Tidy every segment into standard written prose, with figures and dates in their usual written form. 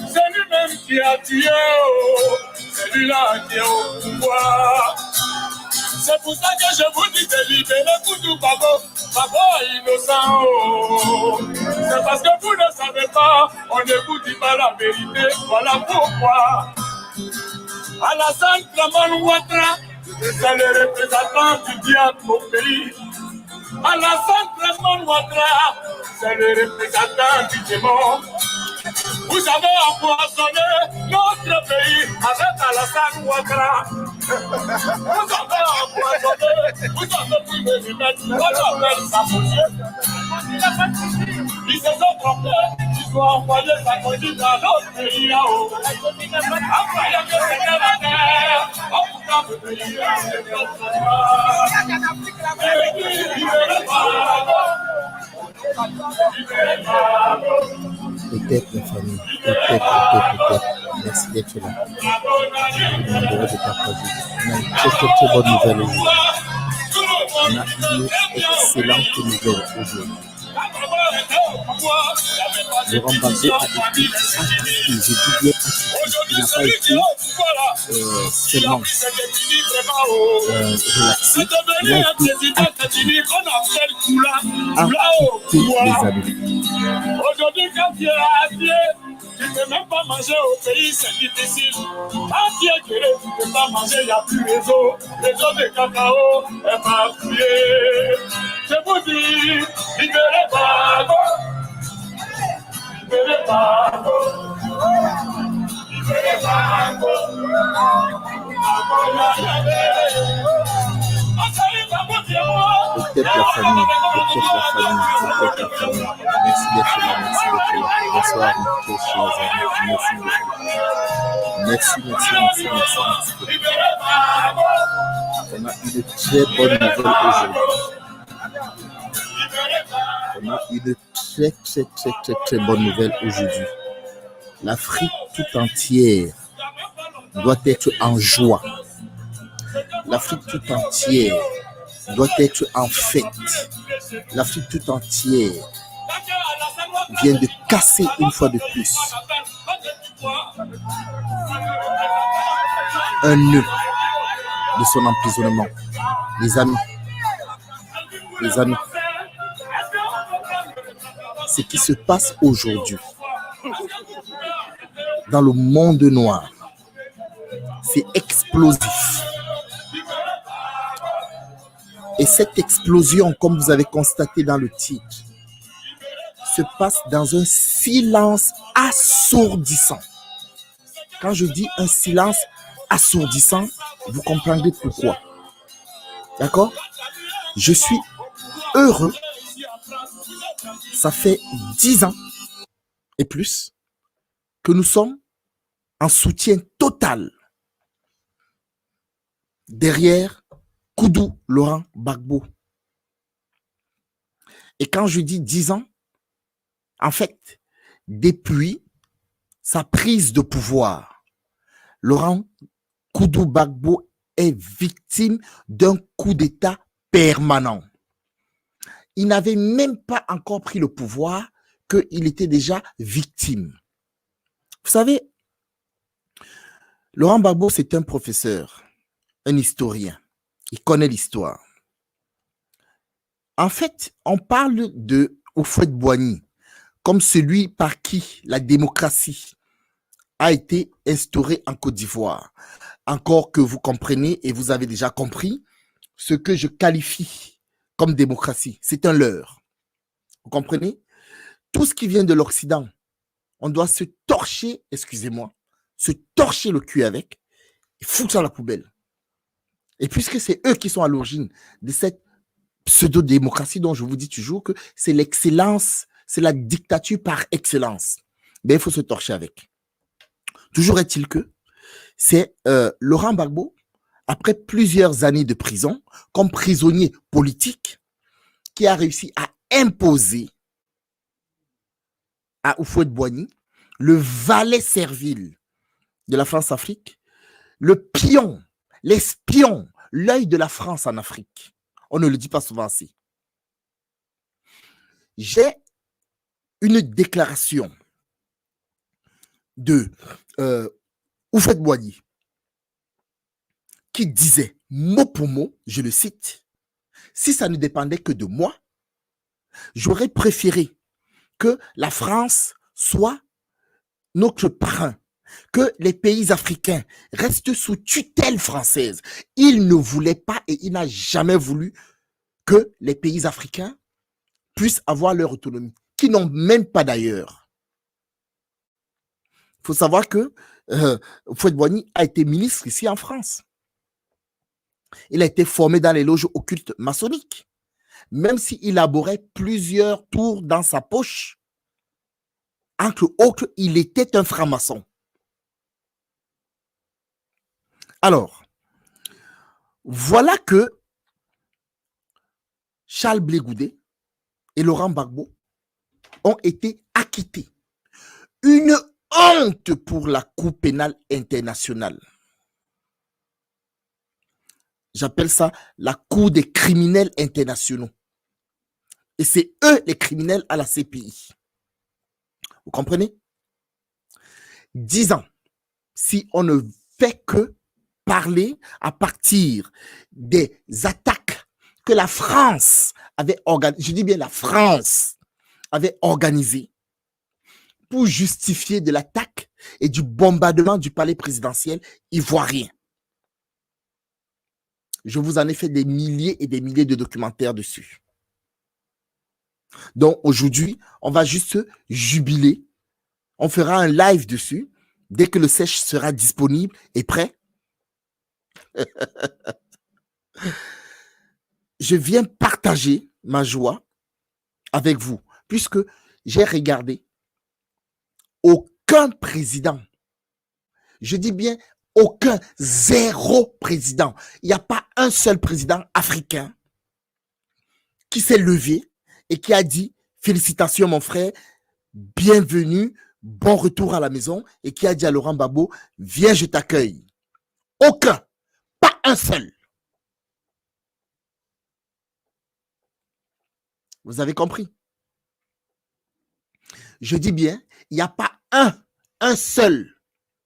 C'est lui-même qui a tué, c'est lui-là qui est au pouvoir. C'est pour ça que je vous dis de libérer Koudou Babo, Babo innocent. C'est parce que vous ne savez pas, on ne vous dit pas la vérité, voilà pourquoi. Alassane Dramane Ouattara, c'est le représentant du diable au pays. Alassane Dramane Ouattara, c'est le représentant du démon. Vous avez empoisonné notre pays avec Alassane Ouattara. Vous avez empoisonné, vous avez pu me remettre, on appelle ça monsieur. Ils se sont trompés, ils ont envoyé sa conduite dans notre pays là-haut. Après que c'était la guerre, on pourra me payer avec notre Peut-être, la famille, peut-être. Merci d'être là. Je vous demanderai de partager. On a une très bonne nouvelle aujourd'hui. On a une excellente nouvelle aujourd'hui. Laurent Gbagbo a été acquitté. Je dis bien acquitté. Il n'a pas été seulement relaxé. Il a été acquitté. Les amis. Aujourd'hui, quand tu es assis, tu ne peux même pas manger au pays, c'est difficile. Quand tu es guéri, tu ne peux pas manger, il n'y a plus les eaux de cacao, est parfumé. Je vous dis, libérez Babo, libérez Babo, libérez Babo, Peut-être la famille. Merci d'être là. Bonsoir, chers amis. Merci beaucoup. On a une très bonne nouvelle aujourd'hui. On a une très bonne nouvelle aujourd'hui. L'Afrique tout entière doit être en joie. L'Afrique tout entière doit être en fête. L'Afrique tout entière vient de casser une fois de plus un nœud de son emprisonnement. Les amis, ce qui se passe aujourd'hui dans le monde noir, c'est explosif. Et cette explosion, comme vous avez constaté dans le titre, se passe dans un silence assourdissant. Quand je dis un silence assourdissant, vous comprendrez pourquoi. D'accord? Je suis heureux. Ça fait 10 ans et plus que nous sommes en soutien total derrière Koudou Laurent Gbagbo. Et quand je dis 10 ans, en fait, depuis sa prise de pouvoir, Laurent Koudou Gbagbo est victime d'un coup d'État permanent. Il n'avait même pas encore pris le pouvoir qu'il était déjà victime. Vous savez, Laurent Gbagbo, c'est un professeur, un historien. Il connaît l'histoire. En fait, on parle de Houphouët-Boigny comme celui par qui la démocratie a été instaurée en Côte d'Ivoire. Encore que vous comprenez et vous avez déjà compris ce que je qualifie comme démocratie. C'est un leurre. Vous comprenez? Tout ce qui vient de l'Occident, on doit se torcher, excusez-moi, se torcher le cul avec et foutre ça à la poubelle. Et puisque c'est eux qui sont à l'origine de cette pseudo-démocratie dont je vous dis toujours que c'est l'excellence, c'est la dictature par excellence, ben, il faut se torcher avec. Toujours est-il que c'est Laurent Gbagbo après plusieurs années de prison, comme prisonnier politique, qui a réussi à imposer à Houphouët-Boigny le valet servile de la France-Afrique, le pion, l'espion, l'œil de la France en Afrique. On ne le dit pas souvent assez. J'ai une déclaration de Houphouët-Boigny qui disait mot pour mot, je le cite, si ça ne dépendait que de moi, j'aurais préféré que la France soit notre parrain, que les pays africains restent sous tutelle française. Il ne voulait pas et il n'a jamais voulu que les pays africains puissent avoir leur autonomie, qui n'ont même pas d'ailleurs. Il faut savoir que Houphouët-Boigny a été ministre ici en France. Il a été formé dans les loges occultes maçonniques. Même s'il élaborait plusieurs tours dans sa poche, entre autres, il était un franc-maçon. Alors, voilà que Charles Blé Goudé et Laurent Gbagbo ont été acquittés. Une honte pour la Cour pénale internationale. J'appelle ça la Cour des criminels internationaux. Et c'est eux les criminels à la CPI. Vous comprenez? 10 ans, si on ne fait que parler à partir des attaques que la France avait organisées, je dis bien la France avait organisées pour justifier de l'attaque et du bombardement du palais présidentiel ivoirien. Je vous en ai fait des milliers et des milliers de documentaires dessus. Donc aujourd'hui, on va juste jubiler. On fera un live dessus dès que le sèche sera disponible et prêt. Je viens partager ma joie avec vous, puisque j'ai regardé aucun président, je dis bien aucun, zéro président. Il n'y a pas un seul président africain qui s'est levé et qui a dit félicitations mon frère, bienvenue, bon retour à la maison, et qui a dit à Laurent Gbagbo, viens je t'accueille. Aucun, pas un seul. Vous avez compris? Je dis bien, il n'y a pas un seul,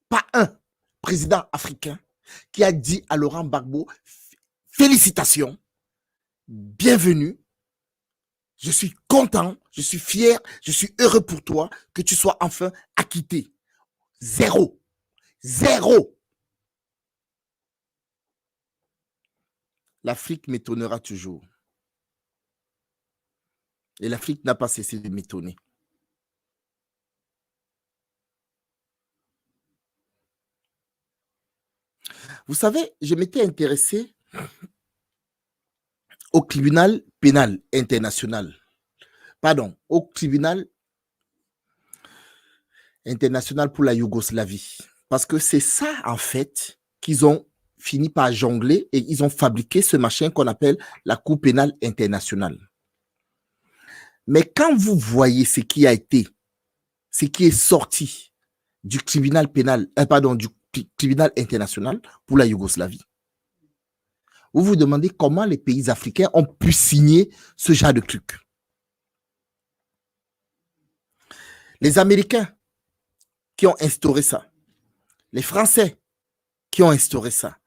pas un président africain qui a dit à Laurent Gbagbo, félicitations, bienvenue, je suis content, je suis fier, je suis heureux pour toi que tu sois enfin acquitté. Zéro. Zéro. L'Afrique m'étonnera toujours. Et l'Afrique n'a pas cessé de m'étonner. Vous savez, je m'étais intéressé au tribunal pénal international. Pardon, au tribunal international pour la Yougoslavie. Parce que c'est ça, en fait, qu'ils ont fini par jongler et ils ont fabriqué ce machin qu'on appelle la Cour pénale internationale. Mais quand vous voyez ce qui a été, ce qui est sorti du tribunal pénal, du tribunal international pour la Yougoslavie, vous vous demandez comment les pays africains ont pu signer ce genre de truc. Les Américains qui ont instauré ça, les Français qui ont instauré ça,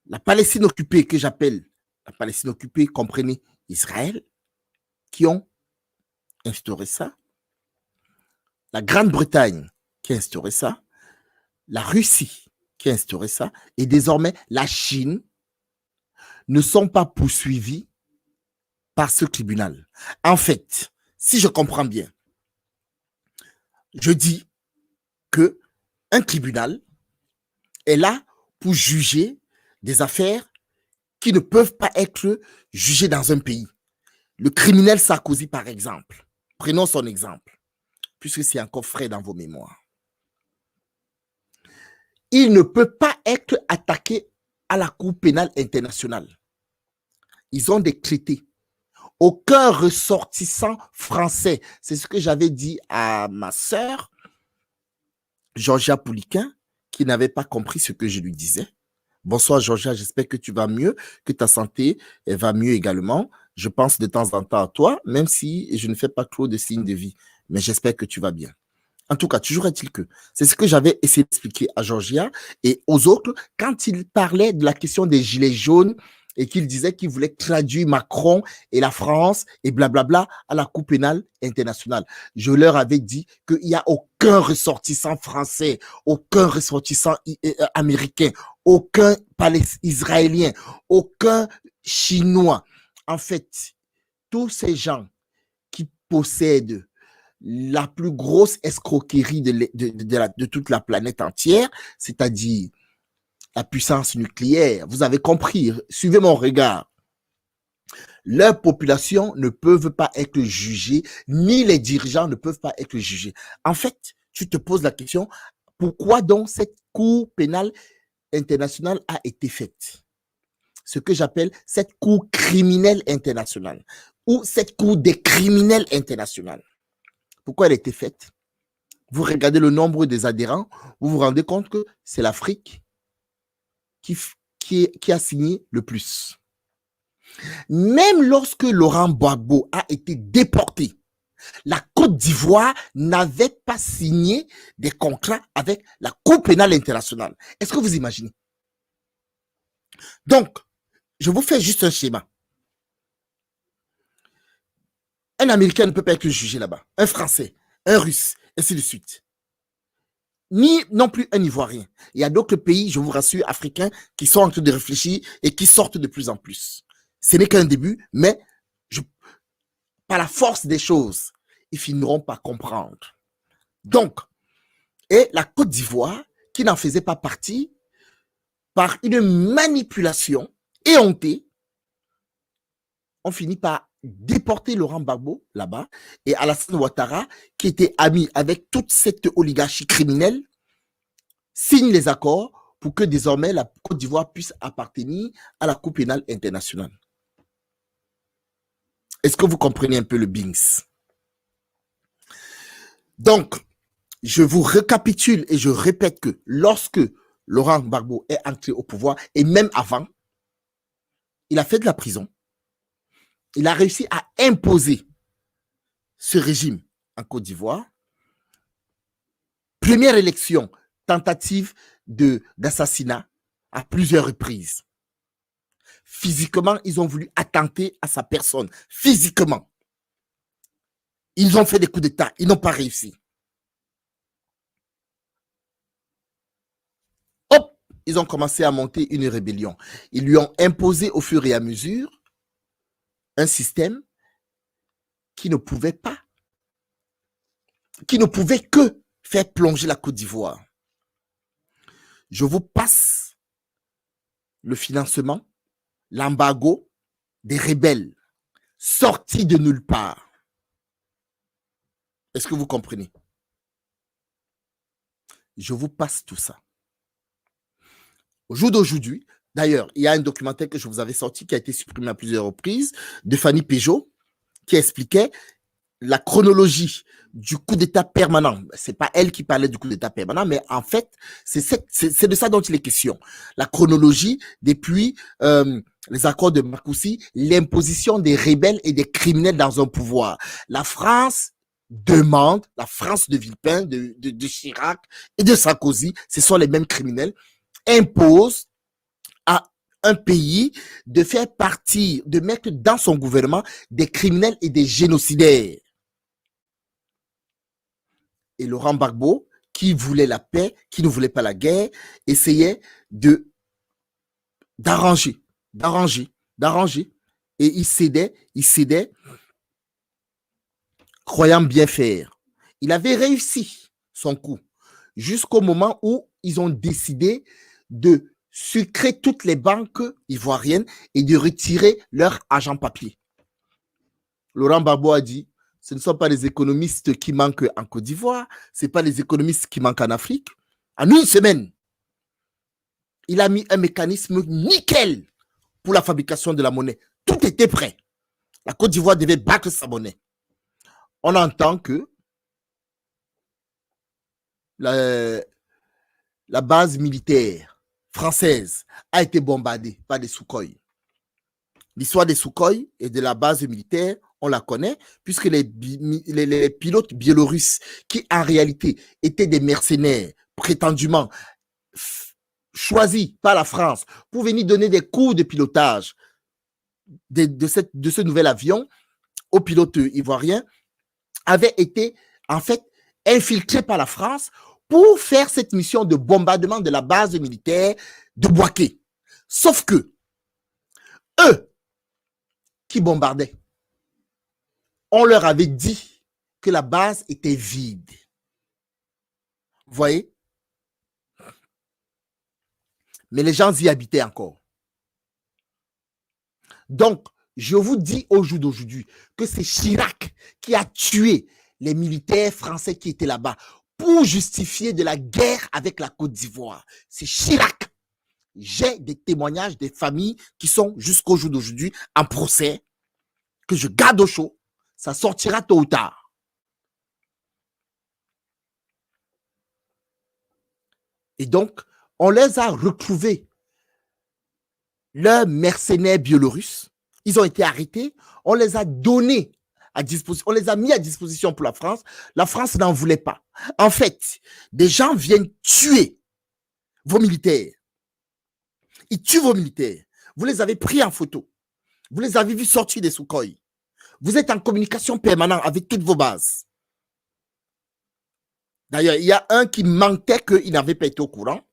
la Palestine occupée que j'appelle la Palestine occupée, comprenez Israël, qui ont instauré ça, la Grande-Bretagne qui a instauré ça, la Russie qui a instauré ça, et désormais la Chine, ne sont pas poursuivis par ce tribunal. En fait, si je comprends bien, je dis que un tribunal est là pour juger des affaires qui ne peuvent pas être jugées dans un pays. Le criminel Sarkozy, par exemple. Prenons son exemple, puisque c'est encore frais dans vos mémoires. Il ne peut pas être attaqué à la Cour pénale internationale. Ils ont décrété aucun ressortissant français. C'est ce que j'avais dit à ma sœur, Georgia Pouliquin, qui n'avait pas compris ce que je lui disais. Bonsoir Georgia, j'espère que tu vas mieux, que ta santé va mieux également. Je pense de temps en temps à toi, même si je ne fais pas trop de signes de vie, mais j'espère que tu vas bien. En tout cas, toujours est-il que c'est ce que j'avais essayé d'expliquer à Georgia et aux autres quand il parlait de la question des gilets jaunes et qu'il disait qu'il voulait traduire Macron et la France et blablabla à la Cour pénale internationale. Je leur avais dit qu'il n'y a aucun ressortissant français, aucun ressortissant américain, aucun israélien, aucun chinois. En fait, tous ces gens qui possèdent la plus grosse escroquerie de toute la planète entière, c'est-à-dire la puissance nucléaire. Vous avez compris, suivez mon regard. Leurs populations ne peuvent pas être jugées, ni les dirigeants ne peuvent pas être jugés. En fait, tu te poses la question, pourquoi donc cette Cour pénale internationale a été faite? Ce que j'appelle cette Cour criminelle internationale ou cette Cour des criminels internationales. Pourquoi elle a été faite? Vous regardez le nombre des adhérents, vous vous rendez compte que c'est l'Afrique qui a signé le plus. Même lorsque Laurent Gbagbo a été déporté, la Côte d'Ivoire n'avait pas signé des contrats avec la Cour pénale internationale. Est-ce que vous imaginez? Donc, je vous fais juste un schéma. Un Américain ne peut pas être jugé là-bas. Un Français, un Russe, ainsi de suite. Ni non plus un Ivoirien. Il y a d'autres pays, je vous rassure, africains, qui sont en train de réfléchir et qui sortent de plus en plus. Ce n'est qu'un début, mais par la force des choses, ils finiront par comprendre. Donc, et la Côte d'Ivoire, qui n'en faisait pas partie, par une manipulation éhontée, on finit par déporter Laurent Gbagbo là-bas et Alassane Ouattara, qui était ami avec toute cette oligarchie criminelle, signe les accords pour que désormais la Côte d'Ivoire puisse appartenir à la Cour pénale internationale. Est-ce que vous comprenez un peu le Bings? Donc, je vous récapitule et je répète que lorsque Laurent Gbagbo est entré au pouvoir, et même avant, il a fait de la prison. Il a réussi à imposer ce régime en Côte d'Ivoire. Première élection, tentative d'assassinat à plusieurs reprises. Physiquement, ils ont voulu attenter à sa personne. Physiquement. Ils ont fait des coups d'État. Ils n'ont pas réussi. Hop, ils ont commencé à monter une rébellion. Ils lui ont imposé au fur et à mesure un système qui ne pouvait que faire plonger la Côte d'Ivoire. Je vous passe le financement, l'embargo des rebelles sortis de nulle part. Est-ce que vous comprenez? Je vous passe tout ça. Au jour d'aujourd'hui, d'ailleurs, il y a un documentaire que je vous avais sorti qui a été supprimé à plusieurs reprises de Fanny Péjot qui expliquait la chronologie du coup d'État permanent. Ce n'est pas elle qui parlait du coup d'État permanent, mais en fait, c'est de ça dont il est question. La chronologie depuis les accords de Marcoussis, l'imposition des rebelles et des criminels dans un pouvoir. La France demande, la France de Villepin, de Chirac et de Sarkozy, ce sont les mêmes criminels, impose à un pays de faire partie, de mettre dans son gouvernement des criminels et des génocidaires. Et Laurent Gbagbo, qui voulait la paix, qui ne voulait pas la guerre, essayait d'arranger. Et il cédait, croyant bien faire. Il avait réussi son coup jusqu'au moment où ils ont décidé de sucrer toutes les banques ivoiriennes et de retirer leur argent papier. Laurent Gbagbo a dit, ce ne sont pas les économistes qui manquent en Côte d'Ivoire, ce n'est pas les économistes qui manquent en Afrique. En une semaine, il a mis un mécanisme nickel pour la fabrication de la monnaie. Tout était prêt. La Côte d'Ivoire devait battre sa monnaie. On entend que la base militaire française a été bombardée par des Sukhoi. L'histoire des Sukhoi et de la base militaire, on la connaît, puisque les pilotes biélorusses, qui en réalité étaient des mercenaires prétendument choisis par la France pour venir donner des cours de pilotage de ce nouvel avion aux pilotes ivoiriens, avaient été en fait infiltrés par la France pour faire cette mission de bombardement de la base militaire de Bouaké. Sauf que eux qui bombardaient, on leur avait dit que la base était vide. Vous voyez? Mais les gens y habitaient encore. Donc, je vous dis au jour d'aujourd'hui que c'est Chirac qui a tué les militaires français qui étaient là-bas pour justifier de la guerre avec la Côte d'Ivoire. C'est Chirac. J'ai des témoignages des familles qui sont jusqu'au jour d'aujourd'hui en procès, que je garde au chaud. Ça sortira tôt ou tard. Et donc, on les a retrouvés, leurs mercenaires biélorusses. Ils ont été arrêtés. On les a donnés à disposition. On les a mis à disposition pour la France. La France n'en voulait pas. En fait, des gens viennent tuer vos militaires. Ils tuent vos militaires. Vous les avez pris en photo. Vous les avez vus sortir des Sukhoi. Vous êtes en communication permanente avec toutes vos bases. D'ailleurs, il y a un qui mentait qu'il n'avait pas été au courant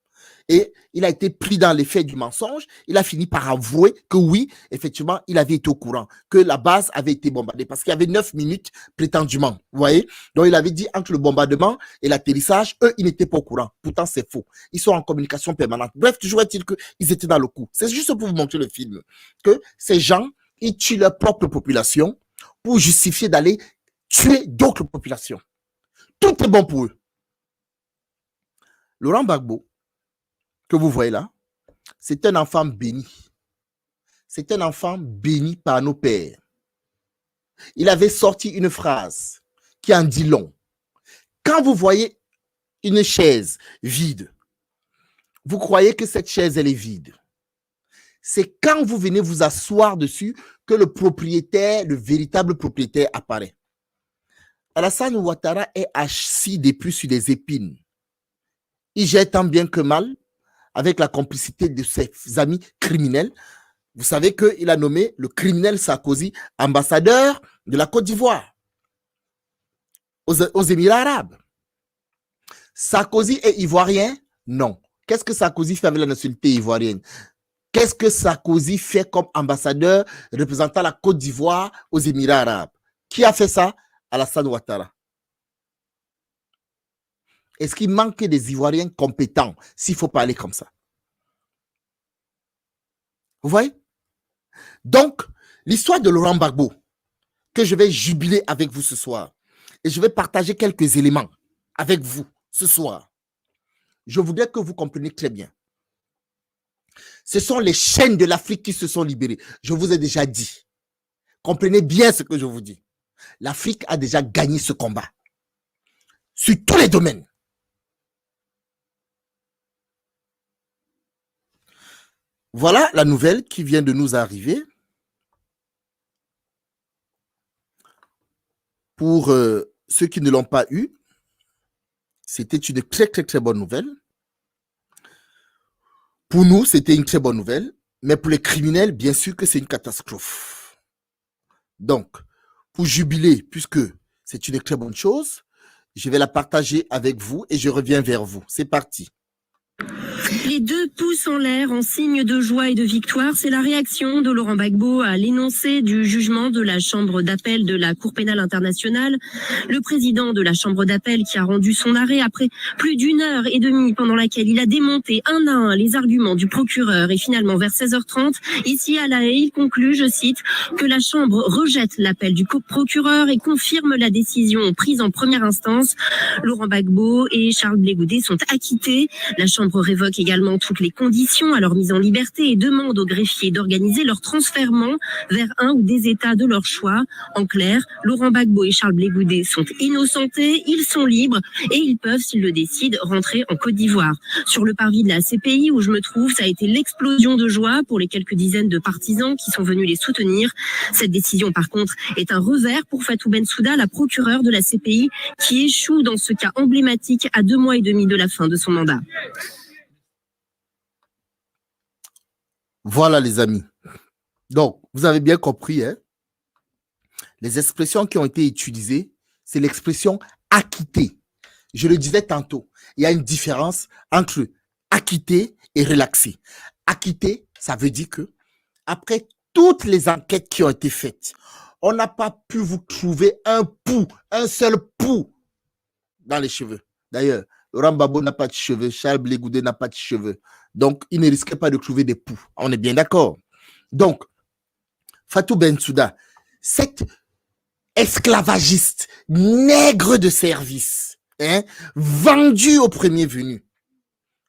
et il a été pris dans les faits du mensonge. Il a fini par avouer que oui, effectivement, il avait été au courant, que la base avait été bombardée parce qu'il y avait 9 minutes prétendument. Vous voyez? Donc, il avait dit entre le bombardement et l'atterrissage, eux, ils n'étaient pas au courant. Pourtant, c'est faux. Ils sont en communication permanente. Bref, toujours est-il qu'ils étaient dans le coup. C'est juste pour vous montrer le film. Que ces gens, ils tuent leur propre population pour justifier d'aller tuer d'autres populations. Tout est bon pour eux. Laurent Gbagbo, que vous voyez là, c'est un enfant béni. C'est un enfant béni par nos pères. Il avait sorti une phrase qui en dit long. Quand vous voyez une chaise vide, vous croyez que cette chaise, elle est vide. C'est quand vous venez vous asseoir dessus que le propriétaire, le véritable propriétaire apparaît. Alassane Ouattara est assis depuis sur des épines. Il gère tant bien que mal, avec la complicité de ses amis criminels. Vous savez qu'il a nommé le criminel Sarkozy ambassadeur de la Côte d'Ivoire aux Émirats arabes. Sarkozy est ivoirien? Non. Qu'est-ce que Sarkozy fait avec la nationalité ivoirienne? Qu'est-ce que Sarkozy fait comme ambassadeur représentant la Côte d'Ivoire aux Émirats arabes? Qui a fait ça? Alassane Ouattara. Est-ce qu'il manque des Ivoiriens compétents s'il faut parler comme ça? Vous voyez? Donc, l'histoire de Laurent Gbagbo, que je vais jubiler avec vous ce soir, et je vais partager quelques éléments avec vous ce soir. Je voudrais que vous compreniez très bien. Ce sont les chaînes de l'Afrique qui se sont libérées. Je vous ai déjà dit. Comprenez bien ce que je vous dis. L'Afrique a déjà gagné ce combat. Sur tous les domaines. Voilà la nouvelle qui vient de nous arriver. Pour ceux qui ne l'ont pas eu, c'était une très, très, très bonne nouvelle. Pour nous, c'était une très bonne nouvelle. Mais pour les criminels, bien sûr que c'est une catastrophe. Donc, pour jubiler, puisque c'est une très bonne chose, je vais la partager avec vous et je reviens vers vous. C'est parti. Les deux pouces en l'air en signe de joie et de victoire, c'est la réaction de Laurent Gbagbo à l'énoncé du jugement de la Chambre d'appel de la Cour pénale internationale. Le président de la Chambre d'appel qui a rendu son arrêt après plus d'1h30 pendant laquelle il a démonté un à un les arguments du procureur et finalement vers 16h30, ici à La Haye, il conclut, je cite, que la Chambre rejette l'appel du procureur et confirme la décision prise en première instance. Laurent Gbagbo et Charles Blé Goudet sont acquittés. La Chambre révoque également évidemment toutes les conditions à leur mise en liberté et demande aux greffiers d'organiser leur transfèrement vers un ou des États de leur choix. En clair, Laurent Gbagbo et Charles Blé Goudé sont innocentés, ils sont libres et ils peuvent, s'ils le décident, rentrer en Côte d'Ivoire. Sur le parvis de la CPI où je me trouve, ça a été l'explosion de joie pour les quelques dizaines de partisans qui sont venus les soutenir. Cette décision, par contre, est un revers pour Fatou Bensouda, la procureure de la CPI, qui échoue dans ce cas emblématique à 2 mois et demi de la fin de son mandat. Voilà les amis. Donc, vous avez bien compris, hein? Les expressions qui ont été utilisées, c'est l'expression acquitter. Je le disais tantôt, il y a une différence entre acquitter et relaxer. Acquitter, ça veut dire que après toutes les enquêtes qui ont été faites, on n'a pas pu vous trouver un seul pou dans les cheveux. D'ailleurs, Laurent Gbagbo n'a pas de cheveux, Charles Blé Goudé n'a pas de cheveux. Donc, il ne risquait pas de trouver des poux. On est bien d'accord. Donc, Fatou Bensouda, cette esclavagiste, nègre de service, hein, vendu au premier venu.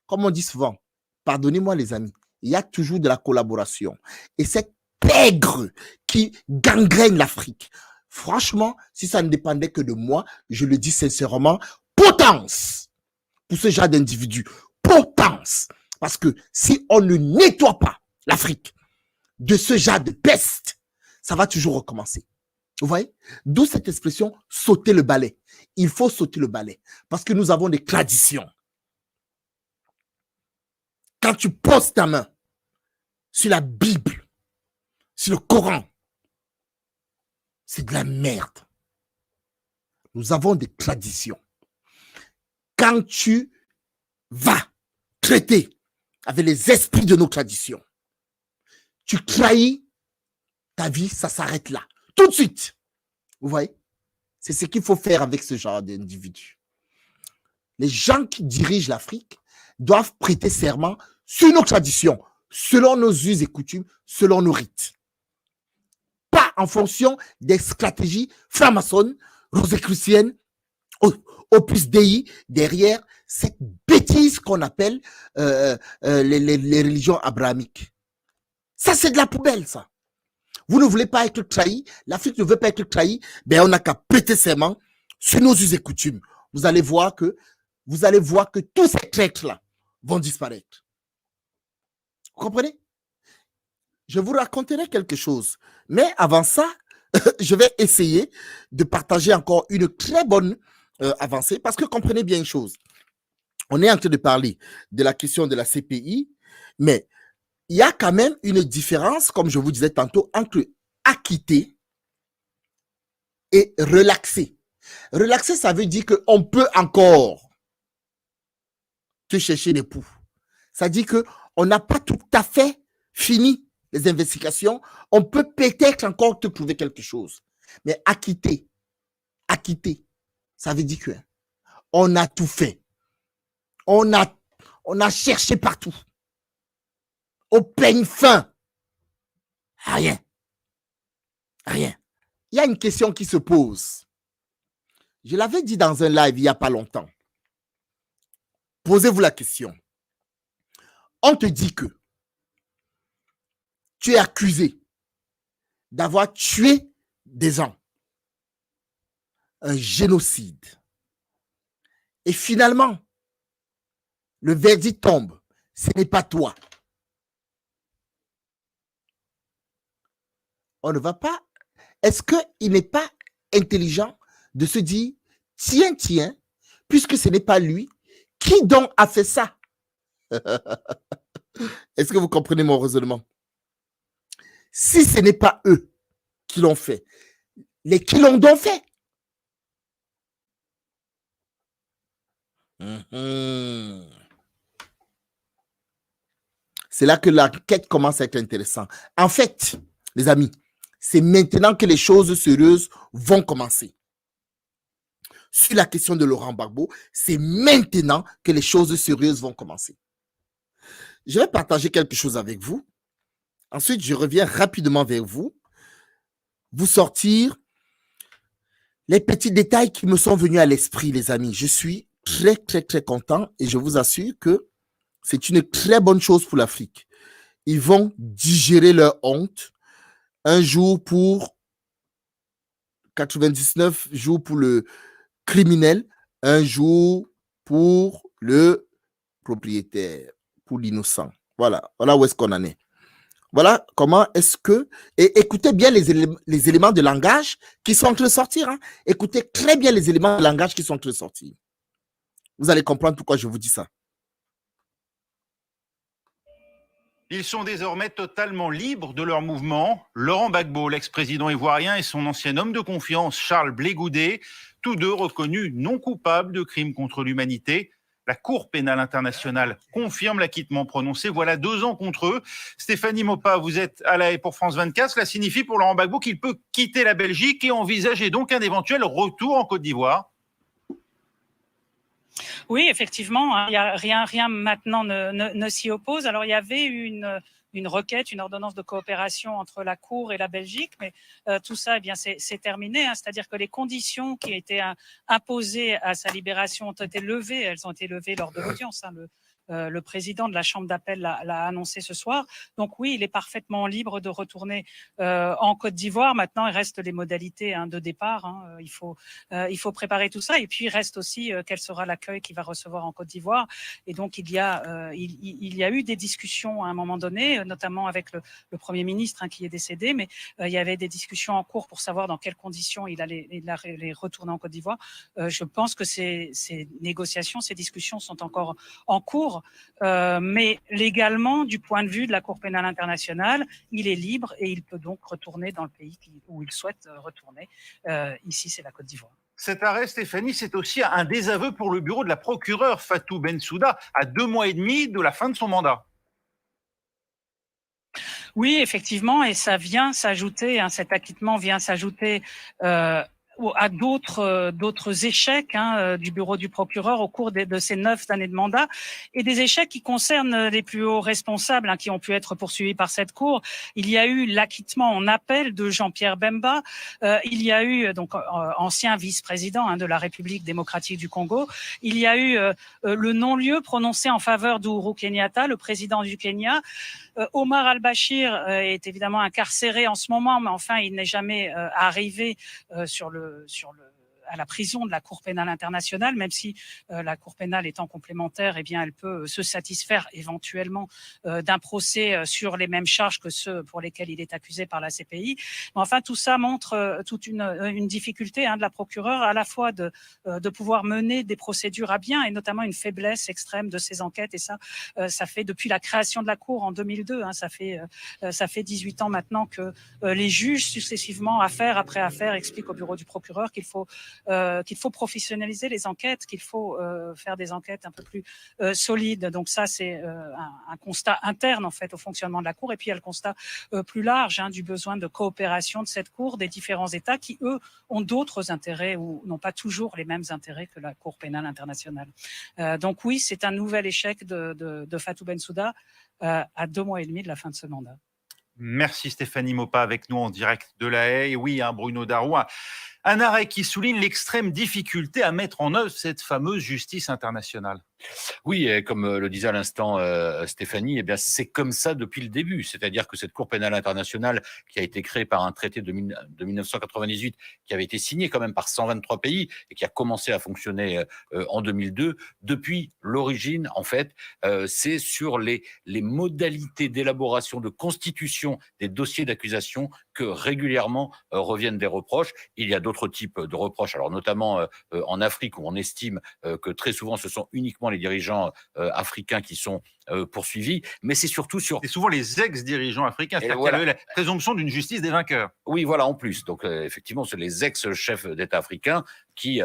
Comme on dit souvent, pardonnez-moi les amis, il y a toujours de la collaboration. Et cette pègre qui gangrène l'Afrique, franchement, si ça ne dépendait que de moi, je le dis sincèrement, potence pour ce genre d'individu. Potence. Parce que si on ne nettoie pas l'Afrique de ce genre de peste, ça va toujours recommencer. Vous voyez? D'où cette expression sauter le balai. Il faut sauter le balai parce que nous avons des traditions. Quand tu poses ta main sur la Bible, sur le Coran, c'est de la merde. Nous avons des traditions. Quand tu vas traiter avec les esprits de nos traditions, tu trahis ta vie, ça s'arrête là. Tout de suite. Vous voyez? C'est ce qu'il faut faire avec ce genre d'individus. Les gens qui dirigent l'Afrique doivent prêter serment sur nos traditions, selon nos us et coutumes, selon nos rites. Pas en fonction des stratégies franc-maçonnes, rosicruciennes, opus dei, derrière cette bêtise qu'on appelle les religions abrahamiques. Ça, c'est de la poubelle, ça. Vous ne voulez pas être trahi, l'Afrique ne veut pas être trahie, ben on n'a qu'à prêter serment sur nos us et coutumes. Vous allez voir que tous ces traîtres-là vont disparaître. Vous comprenez? Je vous raconterai quelque chose. Mais avant ça, je vais essayer de partager encore une très bonne avancée, parce que comprenez bien une chose. On est en train de parler de la question de la CPI, mais il y a quand même une différence, comme je vous disais tantôt, entre acquitter et relaxer. Relaxer, ça veut dire qu'on peut encore te chercher des poux. Ça dit qu'on n'a pas tout à fait fini les investigations. On peut peut-être encore te trouver quelque chose. Mais acquitter, ça veut dire qu'on a tout fait. On a cherché partout. Au peigne fin. Rien. Il y a une question qui se pose. Je l'avais dit dans un live il n'y a pas longtemps. Posez-vous la question. On te dit que tu es accusé d'avoir tué des gens. Un génocide. Et finalement, le verdict tombe. Ce n'est pas toi. On ne va pas. Est-ce qu'il n'est pas intelligent de se dire, tiens, puisque ce n'est pas lui, qui donc a fait ça? Est-ce que vous comprenez mon raisonnement? Si ce n'est pas eux qui l'ont fait, les qui l'ont donc fait? C'est là que l'enquête commence à être intéressante. En fait, les amis, c'est maintenant que les choses sérieuses vont commencer. Sur la question de Laurent Gbagbo, c'est maintenant que les choses sérieuses vont commencer. Je vais partager quelque chose avec vous. Ensuite, je reviens rapidement vers vous. Vous sortir les petits détails qui me sont venus à l'esprit, les amis. Je suis très, très, très content et je vous assure que C'est une très bonne chose pour l'Afrique. Ils vont digérer leur honte un jour pour 99 jours pour le criminel, un jour pour le propriétaire, pour l'innocent. Voilà où est-ce qu'on en est. Voilà comment est-ce que... Et écoutez bien les éléments de langage qui sont en train de sortir. Hein. Écoutez très bien les éléments de langage qui sont en train de sortir. Vous allez comprendre pourquoi je vous dis ça. Ils sont désormais totalement libres de leur mouvement. Laurent Gbagbo, l'ex-président ivoirien, et son ancien homme de confiance, Charles Blé Goudet, tous deux reconnus non coupables de crimes contre l'humanité. La Cour pénale internationale confirme l'acquittement prononcé. Voilà 2 ans contre eux. Stéphanie Maupas, vous êtes à La Haye pour France 24. Cela signifie pour Laurent Gbagbo qu'il peut quitter la Belgique et envisager donc un éventuel retour en Côte d'Ivoire. Oui, effectivement, il y a rien maintenant ne s'y oppose. Alors, il y avait une requête, une ordonnance de coopération entre la Cour et la Belgique, mais tout ça, eh bien, c'est terminé. Hein. C'est-à-dire que les conditions qui étaient imposées à sa libération ont été levées. Elles ont été levées lors de l'audience. Hein. Le président de la Chambre d'appel l'a annoncé ce soir. Donc oui, il est parfaitement libre de retourner en Côte d'Ivoire. Maintenant, il reste les modalités de départ. Hein. Il faut préparer tout ça. Et puis, il reste aussi quel sera l'accueil qu'il va recevoir en Côte d'Ivoire. Et donc, il y a eu des discussions à un moment donné, notamment avec le Premier ministre qui est décédé, mais il y avait des discussions en cours pour savoir dans quelles conditions il allait retourner en Côte d'Ivoire. Je pense que ces négociations, ces discussions sont encore en cours. Mais légalement, du point de vue de la Cour pénale internationale, il est libre et il peut donc retourner dans le pays où il souhaite retourner. Ici, c'est la Côte d'Ivoire. Cet arrêt, Stéphanie, c'est aussi un désaveu pour le bureau de la procureure Fatou Bensouda à 2 mois et demi de la fin de son mandat. Oui, effectivement, et ça vient s'ajouter, cet acquittement vient s'ajouter à d'autres échecs du bureau du procureur au cours de ces 9 années de mandat, et des échecs qui concernent les plus hauts responsables qui ont pu être poursuivis par cette cour. Il y a eu l'acquittement en appel de Jean-Pierre Bemba, il y a eu donc ancien vice-président de la République démocratique du Congo, il y a eu le non-lieu prononcé en faveur d'Ouro Kenyatta, le président du Kenya. Omar al-Bashir est évidemment incarcéré en ce moment, mais enfin il n'est jamais arrivé à la prison de la Cour pénale internationale, même si la Cour pénale étant complémentaire, eh bien, elle peut se satisfaire éventuellement d'un procès sur les mêmes charges que ceux pour lesquels il est accusé par la CPI. Mais enfin, tout ça montre toute une difficulté de la procureure, à la fois de pouvoir mener des procédures à bien, et notamment une faiblesse extrême de ces enquêtes. Et ça fait depuis la création de la Cour en 2002, ça fait 18 ans maintenant que les juges successivement, affaire après affaire, expliquent au bureau du procureur qu'il faut professionnaliser les enquêtes, qu'il faut faire des enquêtes un peu plus solides. Donc ça, c'est un constat interne en fait au fonctionnement de la Cour. Et puis il y a le constat plus large du besoin de coopération de cette Cour, des différents États qui, eux, ont d'autres intérêts ou n'ont pas toujours les mêmes intérêts que la Cour pénale internationale. Donc oui, c'est un nouvel échec de Fatou Bensouda à 2 mois et demi de la fin de ce mandat. Merci Stéphanie Maupas avec nous en direct de La Haye. Oui, Bruno Darouin. Un arrêt qui souligne l'extrême difficulté à mettre en œuvre cette fameuse justice internationale. Oui, et comme le disait à l'instant Stéphanie, eh bien c'est comme ça depuis le début. C'est-à-dire que cette Cour pénale internationale qui a été créée par un traité de 1998, qui avait été signé quand même par 123 pays et qui a commencé à fonctionner en 2002, depuis l'origine, en fait, c'est sur les modalités d'élaboration, de constitution des dossiers d'accusation que régulièrement reviennent des reproches. Il y a d'autres types de reproches, alors notamment en Afrique, où on estime que très souvent ce sont uniquement les dirigeants africains qui sont poursuivis, mais c'est surtout sur... C'est souvent les ex-dirigeants africains, c'est-à-dire qu'il y a la présomption d'une justice des vainqueurs. Oui, voilà, en plus. Donc, effectivement, c'est les ex-chefs d'État africains qui,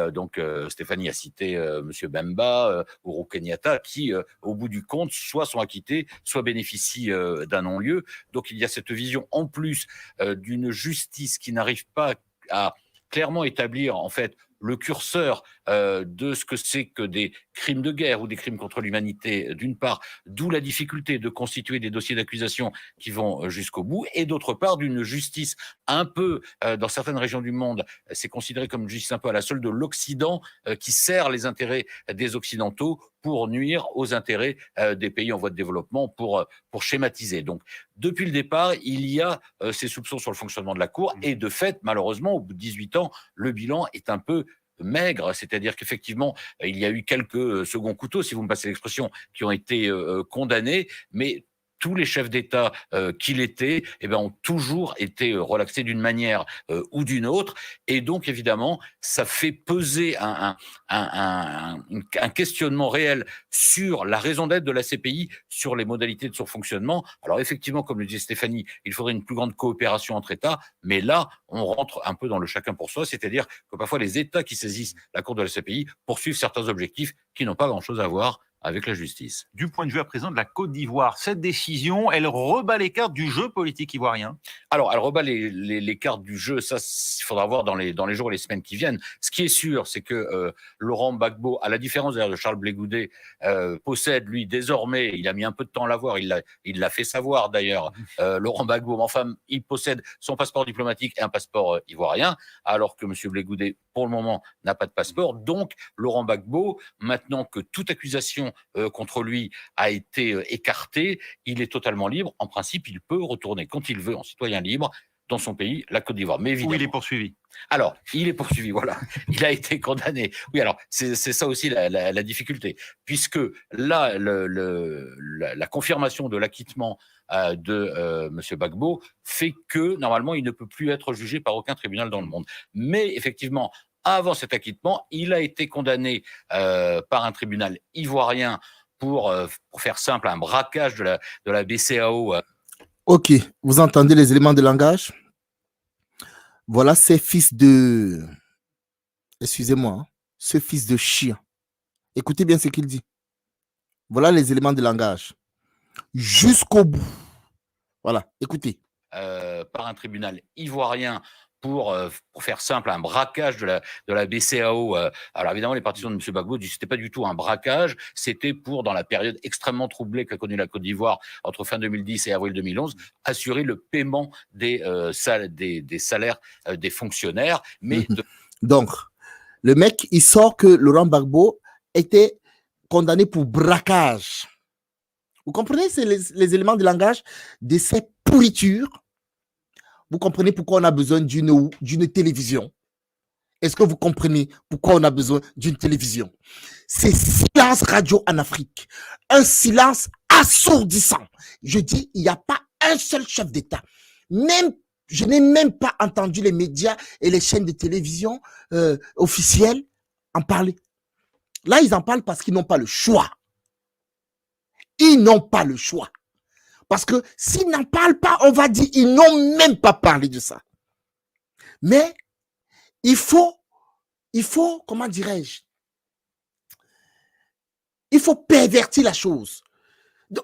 Stéphanie a cité M. Bemba, Uhuru Kenyatta, qui, au bout du compte, soit sont acquittés, soit bénéficient d'un non-lieu. Donc, il y a cette vision, en plus d'une justice qui n'arrive pas à clairement établir, en fait, le curseur de ce que c'est que des crimes de guerre ou des crimes contre l'humanité, d'une part, d'où la difficulté de constituer des dossiers d'accusation qui vont jusqu'au bout, et d'autre part, d'une justice un peu, dans certaines régions du monde, c'est considéré comme une justice un peu à la solde de l'Occident, qui sert les intérêts des Occidentaux pour nuire aux intérêts des pays en voie de développement, pour schématiser. Donc, depuis le départ, il y a ces soupçons sur le fonctionnement de la Cour, et de fait, malheureusement, au bout de 18 ans, le bilan est un peu maigre, c'est-à-dire qu'effectivement, il y a eu quelques seconds couteaux, si vous me passez l'expression, qui ont été condamnés, mais tous les chefs d'État qu'il était, ont toujours été relaxés d'une manière ou d'une autre. Et donc, évidemment, ça fait peser un questionnement réel sur la raison d'être de la CPI, sur les modalités de son fonctionnement. Alors, effectivement, comme le disait Stéphanie, il faudrait une plus grande coopération entre États. Mais là, on rentre un peu dans le chacun pour soi, c'est-à-dire que parfois, les États qui saisissent la Cour de la CPI poursuivent certains objectifs qui n'ont pas grand-chose à voir avec la justice. Du point de vue à présent de la Côte d'Ivoire, cette décision, elle rebat les cartes du jeu politique ivoirien? Alors, elle rebat les cartes du jeu, ça, il faudra voir dans les jours et les semaines qui viennent. Ce qui est sûr, c'est que Laurent Gbagbo, à la différence d'ailleurs de Charles Blé Goudé, possède, lui, désormais, il a mis un peu de temps à l'avoir, il l'a fait savoir d'ailleurs, Laurent Gbagbo, mais enfin, il possède son passeport diplomatique et un passeport ivoirien, alors que M. Blé Goudé, pour le moment, n'a pas de passeport. Donc, Laurent Gbagbo, maintenant que toute accusation contre lui a été écartée, il est totalement libre. En principe, il peut retourner quand il veut en citoyen libre dans son pays, la Côte d'Ivoire. Mais évidemment, où il est poursuivi. Alors, il est poursuivi, voilà. Il a été condamné. Oui, alors, c'est ça aussi la difficulté. Puisque là, la confirmation de l'acquittement de M. Gbagbo fait que, normalement, il ne peut plus être jugé par aucun tribunal dans le monde. Mais, effectivement, avant cet acquittement, il a été condamné par un tribunal ivoirien pour faire simple, un braquage de la BCAO. Ok, vous entendez les éléments de langage? Voilà ces fils de... Excusez-moi, hein, ce fils de chien. Écoutez bien ce qu'il dit. Voilà les éléments de langage. Jusqu'au bout. Voilà, écoutez. Par un tribunal ivoirien pour faire simple, un braquage de la BCAO. Alors évidemment, les partisans de M. Gbagbo disent que c'était pas du tout un braquage, c'était pour, dans la période extrêmement troublée qu'a connue la Côte d'Ivoire entre fin 2010 et avril 2011, assurer le paiement des salaires des fonctionnaires. Mais Donc, le mec, il sort que Laurent Gbagbo était condamné pour braquage. Vous comprenez, c'est les éléments de langage de ces pourritures. Vous comprenez pourquoi on a besoin d'une télévision? Est-ce que vous comprenez pourquoi on a besoin d'une télévision? C'est silence radio en Afrique. Un silence assourdissant. Je dis, il n'y a pas un seul chef d'État. Je n'ai même pas entendu les médias et les chaînes de télévision officielles en parler. Là, ils en parlent parce qu'ils n'ont pas le choix. Ils n'ont pas le choix. Parce que s'ils n'en parlent pas, on va dire ils n'ont même pas parlé de ça. Mais il faut, comment dirais-je, il faut pervertir la chose.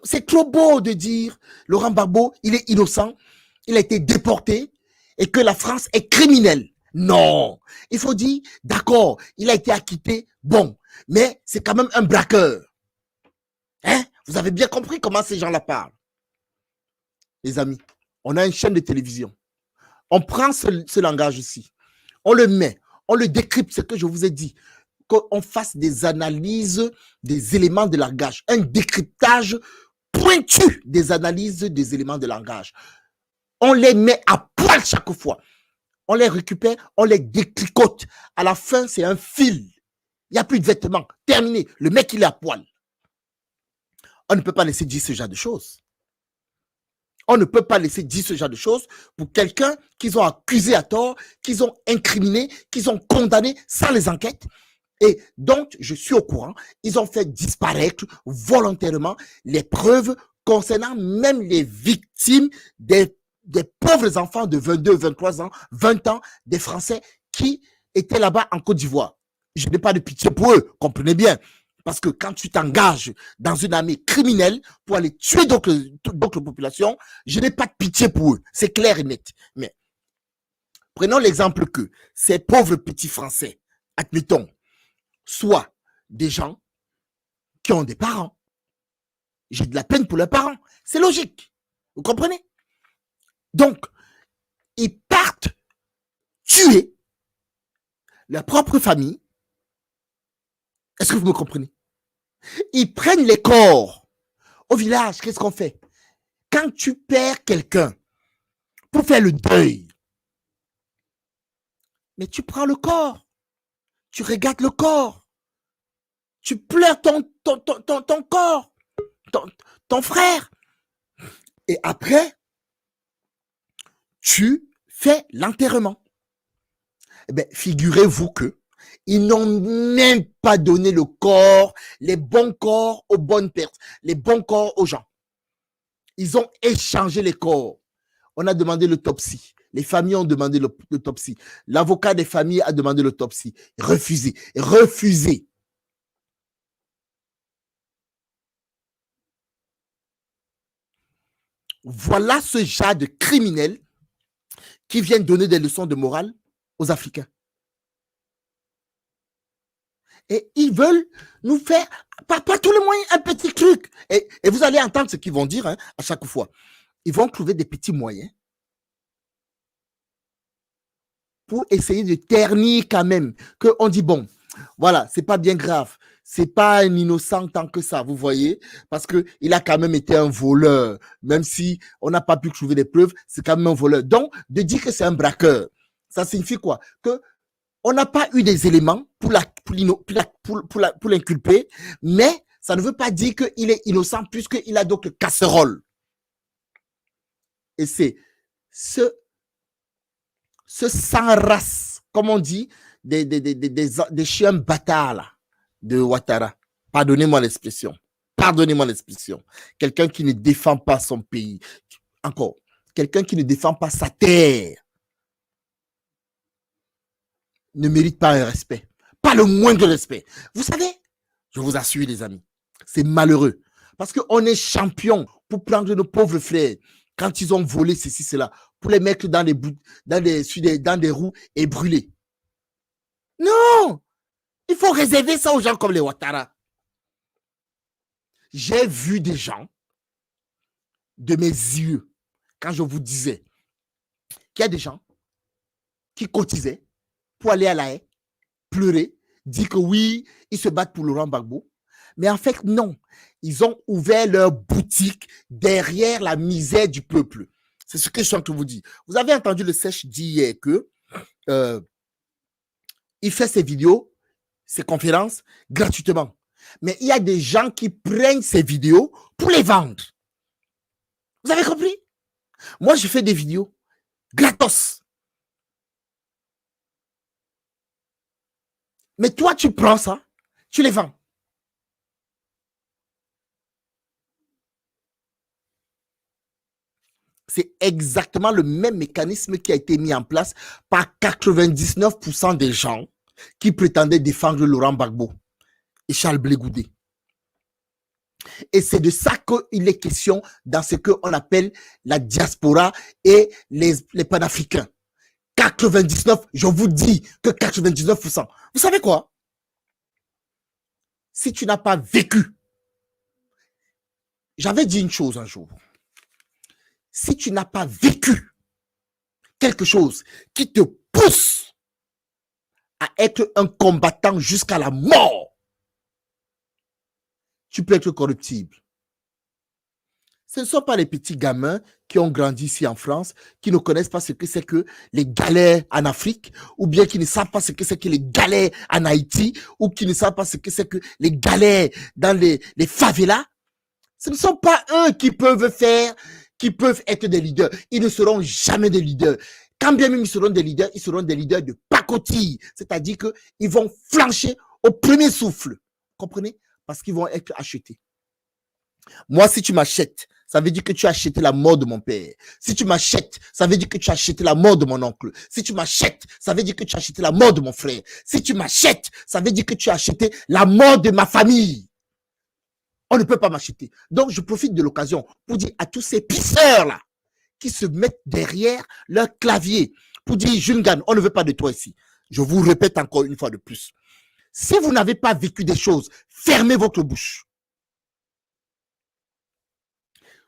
C'est trop beau de dire Laurent Gbagbo, il est innocent, il a été déporté et que la France est criminelle. Non, il faut dire, d'accord, il a été acquitté, bon, mais c'est quand même un braqueur. Hein? Vous avez bien compris comment ces gens-là parlent. Les amis, on a une chaîne de télévision. On prend ce langage-ci, on le met, on le décrypte, ce que je vous ai dit, qu'on fasse des analyses des éléments de langage, un décryptage pointu des analyses des éléments de langage. On les met à poil chaque fois. On les récupère, on les détricote. À la fin, c'est un fil. Il n'y a plus de vêtements. Terminé. Le mec, il est à poil. On ne peut pas laisser dire ce genre de choses. On ne peut pas laisser dire ce genre de choses pour quelqu'un qu'ils ont accusé à tort, qu'ils ont incriminé, qu'ils ont condamné sans les enquêtes. Et donc, je suis au courant, ils ont fait disparaître volontairement les preuves concernant même les victimes des pauvres enfants de 22, 23 ans, 20 ans, des Français qui étaient là-bas en Côte d'Ivoire. Je n'ai pas de pitié pour eux, comprenez bien. Parce que quand tu t'engages dans une armée criminelle pour aller tuer d'autres populations, je n'ai pas de pitié pour eux. C'est clair et net. Mais prenons l'exemple que ces pauvres petits Français admettons, soit des gens qui ont des parents. J'ai de la peine pour leurs parents. C'est logique. Vous comprenez? Donc, ils partent tuer leur propre famille. Est-ce que vous me comprenez? Ils prennent les corps. Au village, qu'est-ce qu'on fait? Quand tu perds quelqu'un pour faire le deuil, mais tu prends le corps, tu regardes le corps, tu pleures ton corps, ton frère. Et après, tu fais l'enterrement. Eh bien, figurez-vous que ils n'ont même pas donné le corps, les bons corps aux bonnes personnes, les bons corps aux gens. Ils ont échangé les corps. On a demandé l'autopsie. Les familles ont demandé l'autopsie. L'avocat des familles a demandé l'autopsie. Refusé. Refusé. Voilà ce genre de criminels qui viennent donner des leçons de morale aux Africains. Et ils veulent nous faire, par tous les moyens, un petit truc. Et vous allez entendre ce qu'ils vont dire à chaque fois. Ils vont trouver des petits moyens pour essayer de ternir quand même. Qu'on dit, bon, voilà, c'est pas bien grave. C'est pas un innocent tant que ça, vous voyez, parce qu'il a quand même été un voleur. Même si on n'a pas pu trouver des preuves, c'est quand même un voleur. Donc, de dire que c'est un braqueur, ça signifie quoi? Que on n'a pas eu des éléments pour l'inculper, mais ça ne veut pas dire qu'il est innocent puisqu'il a d'autres casseroles. Et c'est ce sans race, comme on dit, des chiens bâtards là, de Ouattara. Pardonnez-moi l'expression. Pardonnez-moi l'expression. Quelqu'un qui ne défend pas son pays. Encore, quelqu'un qui ne défend pas sa terre ne mérite pas un respect. Pas le moindre respect. Vous savez, je vous assure les amis, c'est malheureux. Parce qu'on est champion pour prendre nos pauvres frères quand ils ont volé ceci, cela, pour les mettre dans des roues et brûler. Non! Il faut réserver ça aux gens comme les Ouattara. J'ai vu des gens de mes yeux, quand je vous disais qu'il y a des gens qui cotisaient pour aller à la haie, pleurer, dire que oui, ils se battent pour Laurent Gbagbo. Mais en fait, non. Ils ont ouvert leur boutique derrière la misère du peuple. C'est ce que je suis en train de vous dire. Vous avez entendu le Sèche dire hier que il fait ses vidéos, ses conférences gratuitement. Mais il y a des gens qui prennent ces vidéos pour les vendre. Vous avez compris? Moi, je fais des vidéos gratos. Mais toi, tu prends ça, tu les vends. C'est exactement le même mécanisme qui a été mis en place par 99% des gens qui prétendaient défendre Laurent Gbagbo et Charles Blé Goudé. Et c'est de ça qu'il est question dans ce qu'on appelle la diaspora et les panafricains. 99, je vous dis que 99%. Vous savez quoi? Si tu n'as pas vécu, j'avais dit une chose un jour. Si tu n'as pas vécu quelque chose qui te pousse à être un combattant jusqu'à la mort, tu peux être corruptible. Ce ne sont pas les petits gamins qui ont grandi ici en France, qui ne connaissent pas ce que c'est que les galères en Afrique, ou bien qui ne savent pas ce que c'est que les galères en Haïti, ou qui ne savent pas ce que c'est que les galères dans les favelas. Ce ne sont pas eux qui peuvent être des leaders. Ils ne seront jamais des leaders. Quand bien même ils seront des leaders de pacotille. C'est-à-dire qu'ils vont flancher au premier souffle. Comprenez? Parce qu'ils vont être achetés. Moi, si tu m'achètes, ça veut dire que tu as acheté la mort de mon père. Si tu m'achètes, ça veut dire que tu as acheté la mort de mon oncle. Si tu m'achètes, ça veut dire que tu as acheté la mort de mon frère. Si tu m'achètes, ça veut dire que tu as acheté la mort de ma famille. On ne peut pas m'acheter. Donc, je profite de l'occasion pour dire à tous ces pisseurs-là qui se mettent derrière leur clavier pour dire, Jules Gan, on ne veut pas de toi ici. Je vous répète encore une fois de plus. Si vous n'avez pas vécu des choses, fermez votre bouche.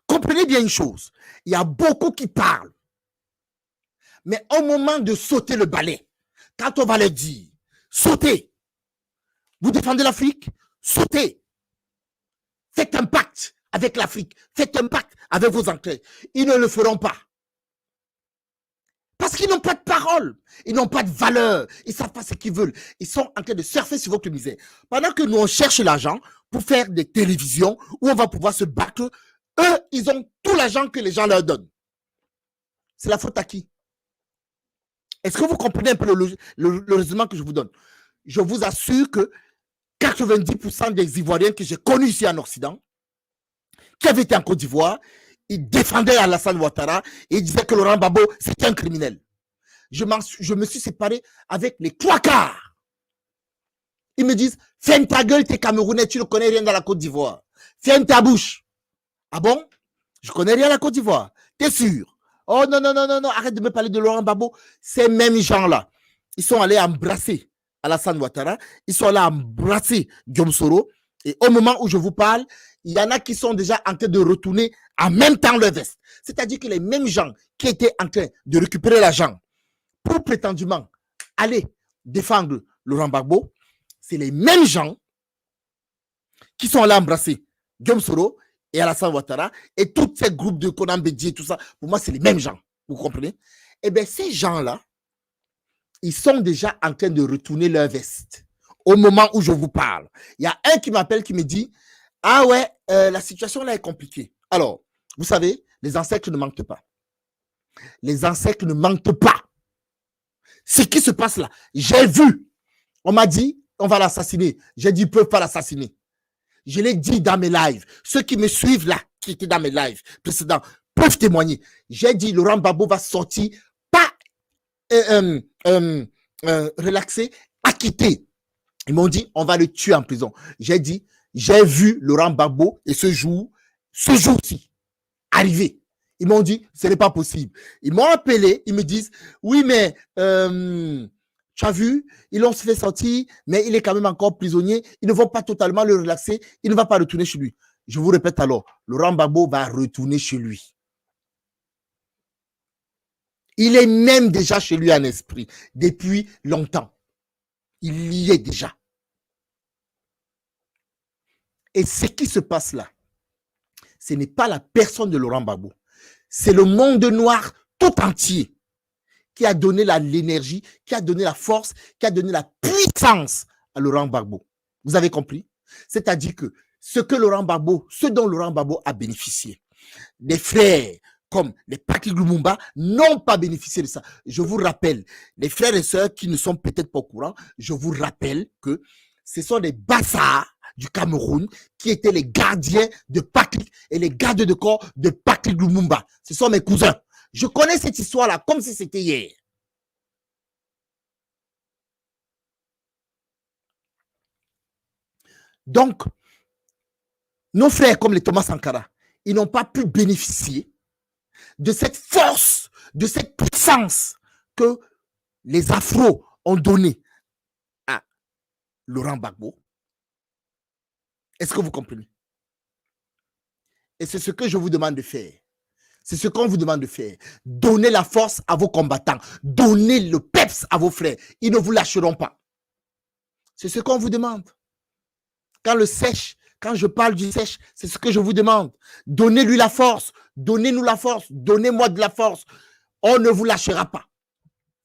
Comprenez bien une chose. Il y a beaucoup qui parlent. Mais au moment de sauter le balai, quand on va leur dire, sautez, vous défendez l'Afrique, sautez. Faites un pacte avec l'Afrique. Faites un pacte avec vos ancêtres. Ils ne le feront pas. Parce qu'ils n'ont pas de parole. Ils n'ont pas de valeur. Ils ne savent pas ce qu'ils veulent. Ils sont en train de surfer sur votre misère. Pendant que nous, on cherche l'argent pour faire des télévisions où on va pouvoir se battre, eux, ils ont tout l'argent que les gens leur donnent. C'est la faute à qui? Est-ce que vous comprenez un peu le raisonnement que je vous donne? Je vous assure que 90% des Ivoiriens que j'ai connus ici en Occident, qui avaient été en Côte d'Ivoire, ils défendaient Alassane Ouattara et ils disaient que Laurent Gbagbo, c'était un criminel. Je me suis séparé avec les 3/4. Ils me disent, ferme ta gueule, t'es Camerounais, tu ne connais rien dans la Côte d'Ivoire. Ferme ta bouche. Ah bon? Je ne connais rien à la Côte d'Ivoire. T'es sûr? Oh non, non, non, non, non, arrête de me parler de Laurent Gbagbo. Ces mêmes gens-là, ils sont allés embrasser Alassane Ouattara, ils sont allés embrasser Guillaume Soro, et au moment où je vous parle, il y en a qui sont déjà en train de retourner en même temps leur veste. C'est-à-dire que les mêmes gens qui étaient en train de récupérer l'argent pour prétendument aller défendre Laurent Gbagbo, c'est les mêmes gens qui sont allés embrasser Guillaume Soro et Alassane Ouattara et tous ces groupes de Conan Bédié et tout ça. Pour moi, c'est les mêmes gens. Vous comprenez? Eh bien, ces gens-là, ils sont déjà en train de retourner leur veste au moment où je vous parle. Il y a un qui m'appelle, qui me dit, ah ouais, la situation là est compliquée. Alors, vous savez, les ancêtres ne mentent pas. Les ancêtres ne mentent pas. Ce qui se passe là, j'ai vu. On m'a dit, on va l'assassiner. J'ai dit, ils ne peuvent pas l'assassiner. Je l'ai dit dans mes lives. Ceux qui me suivent là, qui étaient dans mes lives précédents, peuvent témoigner. J'ai dit, Laurent Gbagbo va sortir, pas relaxé, acquitté. Ils m'ont dit, on va le tuer en prison. J'ai dit, j'ai vu Laurent Gbagbo et ce jour-ci, arriver. Ils m'ont dit, ce n'est pas possible. Ils m'ont appelé, ils me disent, oui, mais tu as vu, ils l'ont fait sortir, mais il est quand même encore prisonnier. Ils ne vont pas totalement le relaxer. Il ne va pas retourner chez lui. Je vous répète alors, Laurent Gbagbo va retourner chez lui. Il est même déjà chez lui en esprit, depuis longtemps. Il y est déjà. Et ce qui se passe là, ce n'est pas la personne de Laurent Gbagbo. C'est le monde noir tout entier qui a donné l'énergie, qui a donné la force, qui a donné la puissance à Laurent Gbagbo. Vous avez compris? C'est-à-dire que ce dont Laurent Gbagbo a bénéficié, des frères comme les Patrick Lumumba n'ont pas bénéficié de ça. Je vous rappelle, les frères et sœurs qui ne sont peut-être pas au courant, je vous rappelle que ce sont des bastards du Cameroun qui étaient les gardiens de Patrick et les gardes de corps de Patrick Lumumba. Ce sont mes cousins. Je connais cette histoire-là comme si c'était hier. Donc, nos frères comme les Thomas Sankara, ils n'ont pas pu bénéficier de cette force, de cette puissance que les Afros ont donnée à Laurent Gbagbo. Est-ce que vous comprenez? Et c'est ce que je vous demande de faire. C'est ce qu'on vous demande de faire. Donnez la force à vos combattants. Donnez le peps à vos frères. Ils ne vous lâcheront pas. C'est ce qu'on vous demande. Quand je parle du sèche, c'est ce que je vous demande. Donnez-lui la force. Donnez-nous la force. Donnez-moi de la force. On ne vous lâchera pas.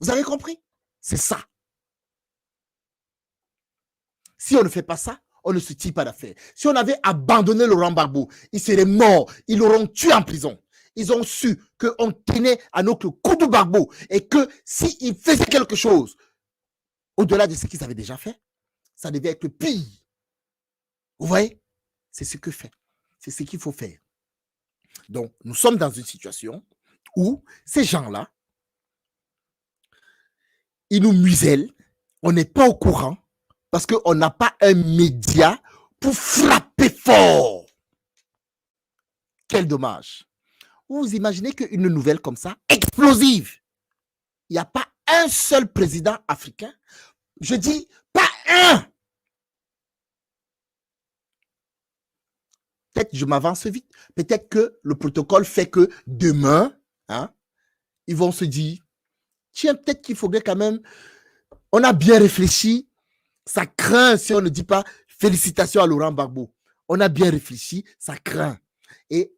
Vous avez compris? C'est ça. Si on ne fait pas ça, on ne se tire pas d'affaire. Si on avait abandonné Laurent Gbagbo, il serait mort. Ils l'auront tué en prison. Ils ont su qu'on tenait à notre coup de Gbagbo et que s'ils faisaient quelque chose, au-delà de ce qu'ils avaient déjà fait, ça devait être pire. Vous voyez? C'est ce que fait. C'est ce qu'il faut faire. Donc, nous sommes dans une situation où ces gens-là, ils nous musellent, on n'est pas au courant parce qu'on n'a pas un média pour frapper fort. Quel dommage. Vous imaginez qu'une nouvelle comme ça, explosive, il n'y a pas un seul président africain. Je dis pas un. Peut-être je m'avance vite. Peut-être que le protocole fait que demain, hein, ils vont se dire, tiens, peut-être qu'il faudrait quand même, on a bien réfléchi, ça craint si on ne dit pas félicitations à Laurent Gbagbo. On a bien réfléchi, ça craint. Et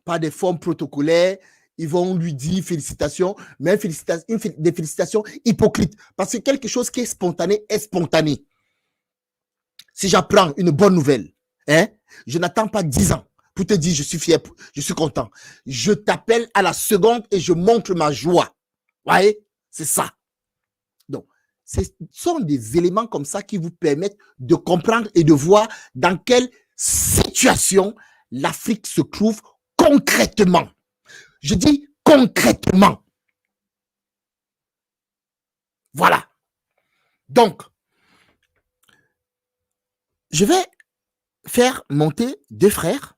par des formes protocolaires, ils vont lui dire félicitations, mais des félicitations hypocrites. Parce que quelque chose qui est spontané est spontané. Si j'apprends une bonne nouvelle, hein, je n'attends pas 10 ans pour te dire je suis fier, je suis content. Je t'appelle à la seconde et je montre ma joie. Vous voyez, c'est ça. Donc, ce sont des éléments comme ça qui vous permettent de comprendre et de voir dans quelle situation l'Afrique se trouve concrètement. Je dis concrètement. Voilà. Donc, je vais faire monter 2 frères.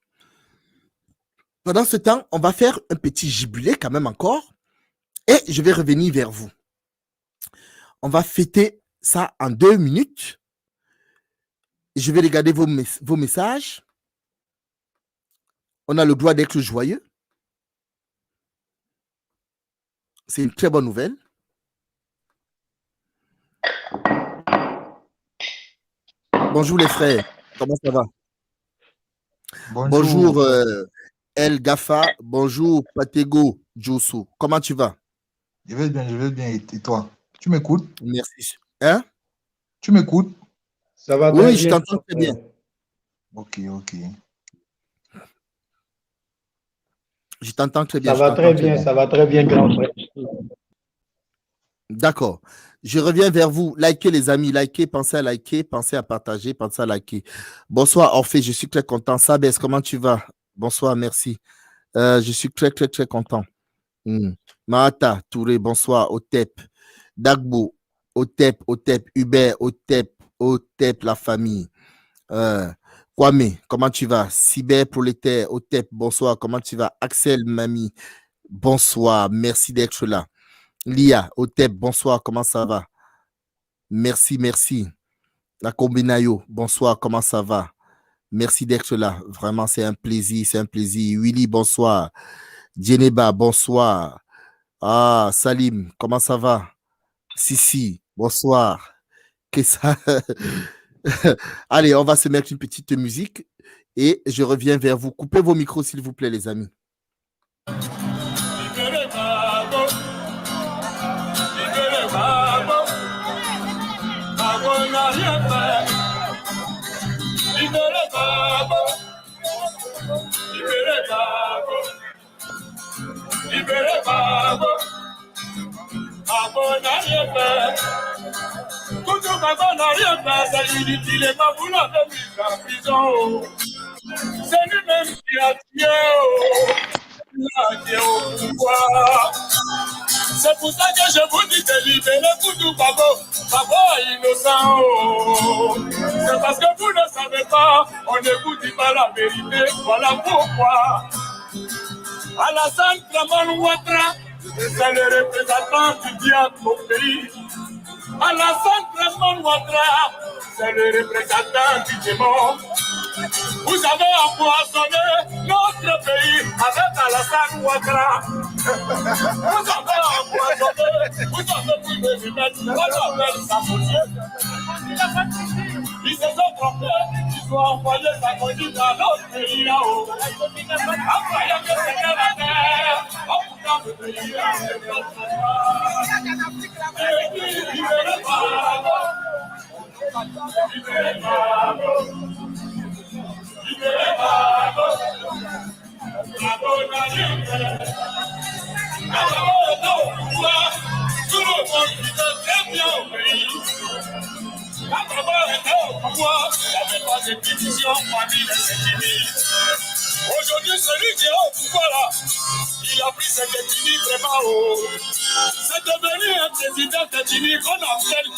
Pendant ce temps, on va faire un petit gibelé quand même encore. Et je vais revenir vers vous. On va fêter ça en 2 minutes. Je vais regarder vos messages. On a le droit d'être joyeux. C'est une très bonne nouvelle. Bonjour les frères. Comment ça va? Bonjour El Gafa. Bonjour Patego Djosso. Comment tu vas? Je vais bien. Et toi? Tu m'écoutes? Merci. Hein? Tu m'écoutes? Ça va très bien. Oui, je t'entends très bien. Ok. Je t'entends très bien. Ça va très bien, grand frère. D'accord. Je reviens vers vous. Likez les amis, likez, pensez à liker, pensez à partager, pensez à liker. Bonsoir Orphée, je suis très content. Sabès, comment tu vas? Bonsoir, merci. Je suis très content. Mahata, Touré, bonsoir. Otep, Dagbo, Otep, Hubert, Otep, la famille. Kwame, comment tu vas? Cyber Prolétaire, Otep, bonsoir. Comment tu vas? Axel, mamie, bonsoir. Merci d'être là. Lia, Otep, bonsoir, comment ça va? Merci. La Combinayo, bonsoir, comment ça va? Merci d'être là. Vraiment, c'est un plaisir. Willy, bonsoir. Djeneba, bonsoir. Ah, Salim, comment ça va? Sissi, bonsoir. Qu'est-ce ça? Allez, on va se mettre une petite musique et je reviens vers vous. Coupez vos micros, s'il vous plaît, les amis. Libérez Gbagbo, Gbagbo n'a rien fait. Tout Gbagbo n'a rien fait, c'est lui qui les Gbagbo l'a fait vivre en prison. C'est lui-même qui a tué au pouvoir. C'est pour ça que je vous dis de libérer Koudou Gbagbo. Gbagbo est innocent. C'est parce que vous ne savez pas, on ne vous dit pas la vérité. Voilà pourquoi. Alassane Dramane Ouattara, c'est le représentant du diable au pays. Alassane Dramane Ouattara, c'est le représentant du démon. Vous avez empoisonné notre pays avec Alassane Ouattara. Vous avez empoisonné, vous avez pu me mettre votre appel sabotier. Ils se sont trompés, ils ont envoyé sa conduite dans notre pays là-haut. Envoyez que c'était la terre, en foutant le pays avec notre foi. Et puis, libérez Gbagbo. Libérez Gbagbo. Libérez Gbagbo. Gbagbo n'a rien fait. Gbagbo est au pouvoir. Tout le monde vit très bien au pays. Gbagbo était au pouvoir, il n'y avait pas de division parmi les ennemis. Aujourd'hui, celui qui est au pouvoir là, il a pris ses ennemis vraiment haut. C'est devenu un président d'ennemis qu'on appelle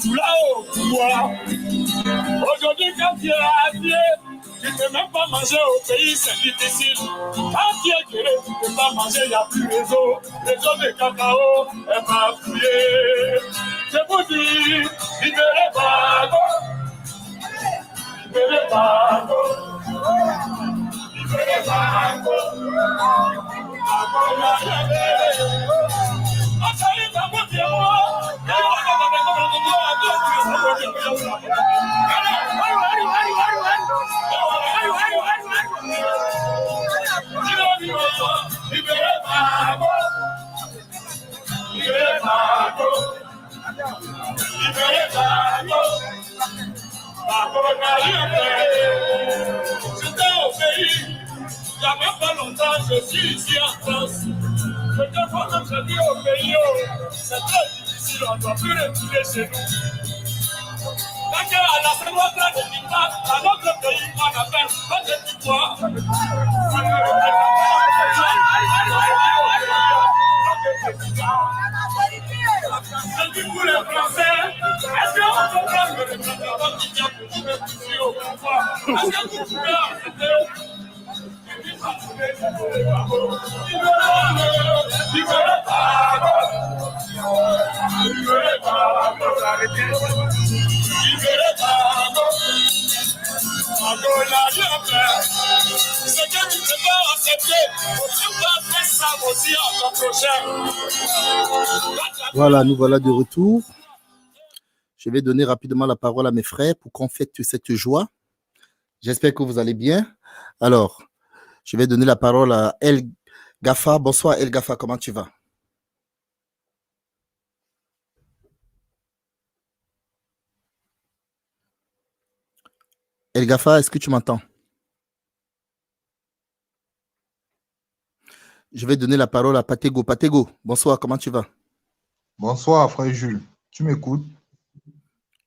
Toula au pouvoir. Aujourd'hui, quand tu es à pied, tu ne peux même pas manger au pays, c'est difficile. Quand tu es guéri, tu faut pas manger, il n'y a plus réseau. Les hommes de cacao, elle m'a fouillé. Je vous dis, libérez Bago. Libérez Bago. Libérez Bago. Bago l'a libéré. Achaï Bago Diamo. Libérez Bago. Libérez Bago. Libérez Bago. Bago l'a libéré. J'étais au pays. Il n'y a même pas longtemps, je suis ici en France. Je te vois même je dis au pays, c'est très difficile, on ne doit plus retourner chez nous. Quand à la seule place de Tima, à notre pays, on appelle pas de Tima. Je dis pour les Français, est-ce qu'on peut prendre le président qui vient pour nous ici au pouvoir? Est-ce que vous pouvez arrêter? Voilà, nous voilà de retour. Je vais donner rapidement la parole à mes frères pour qu'on fête cette joie. J'espère que vous allez bien. Alors, je vais donner la parole à El Gafa. Bonsoir El Gafa, comment tu vas? El Gafa, est-ce que tu m'entends? Je vais donner la parole à Patego. Patego, bonsoir, comment tu vas? Bonsoir, frère Jules. Tu m'écoutes?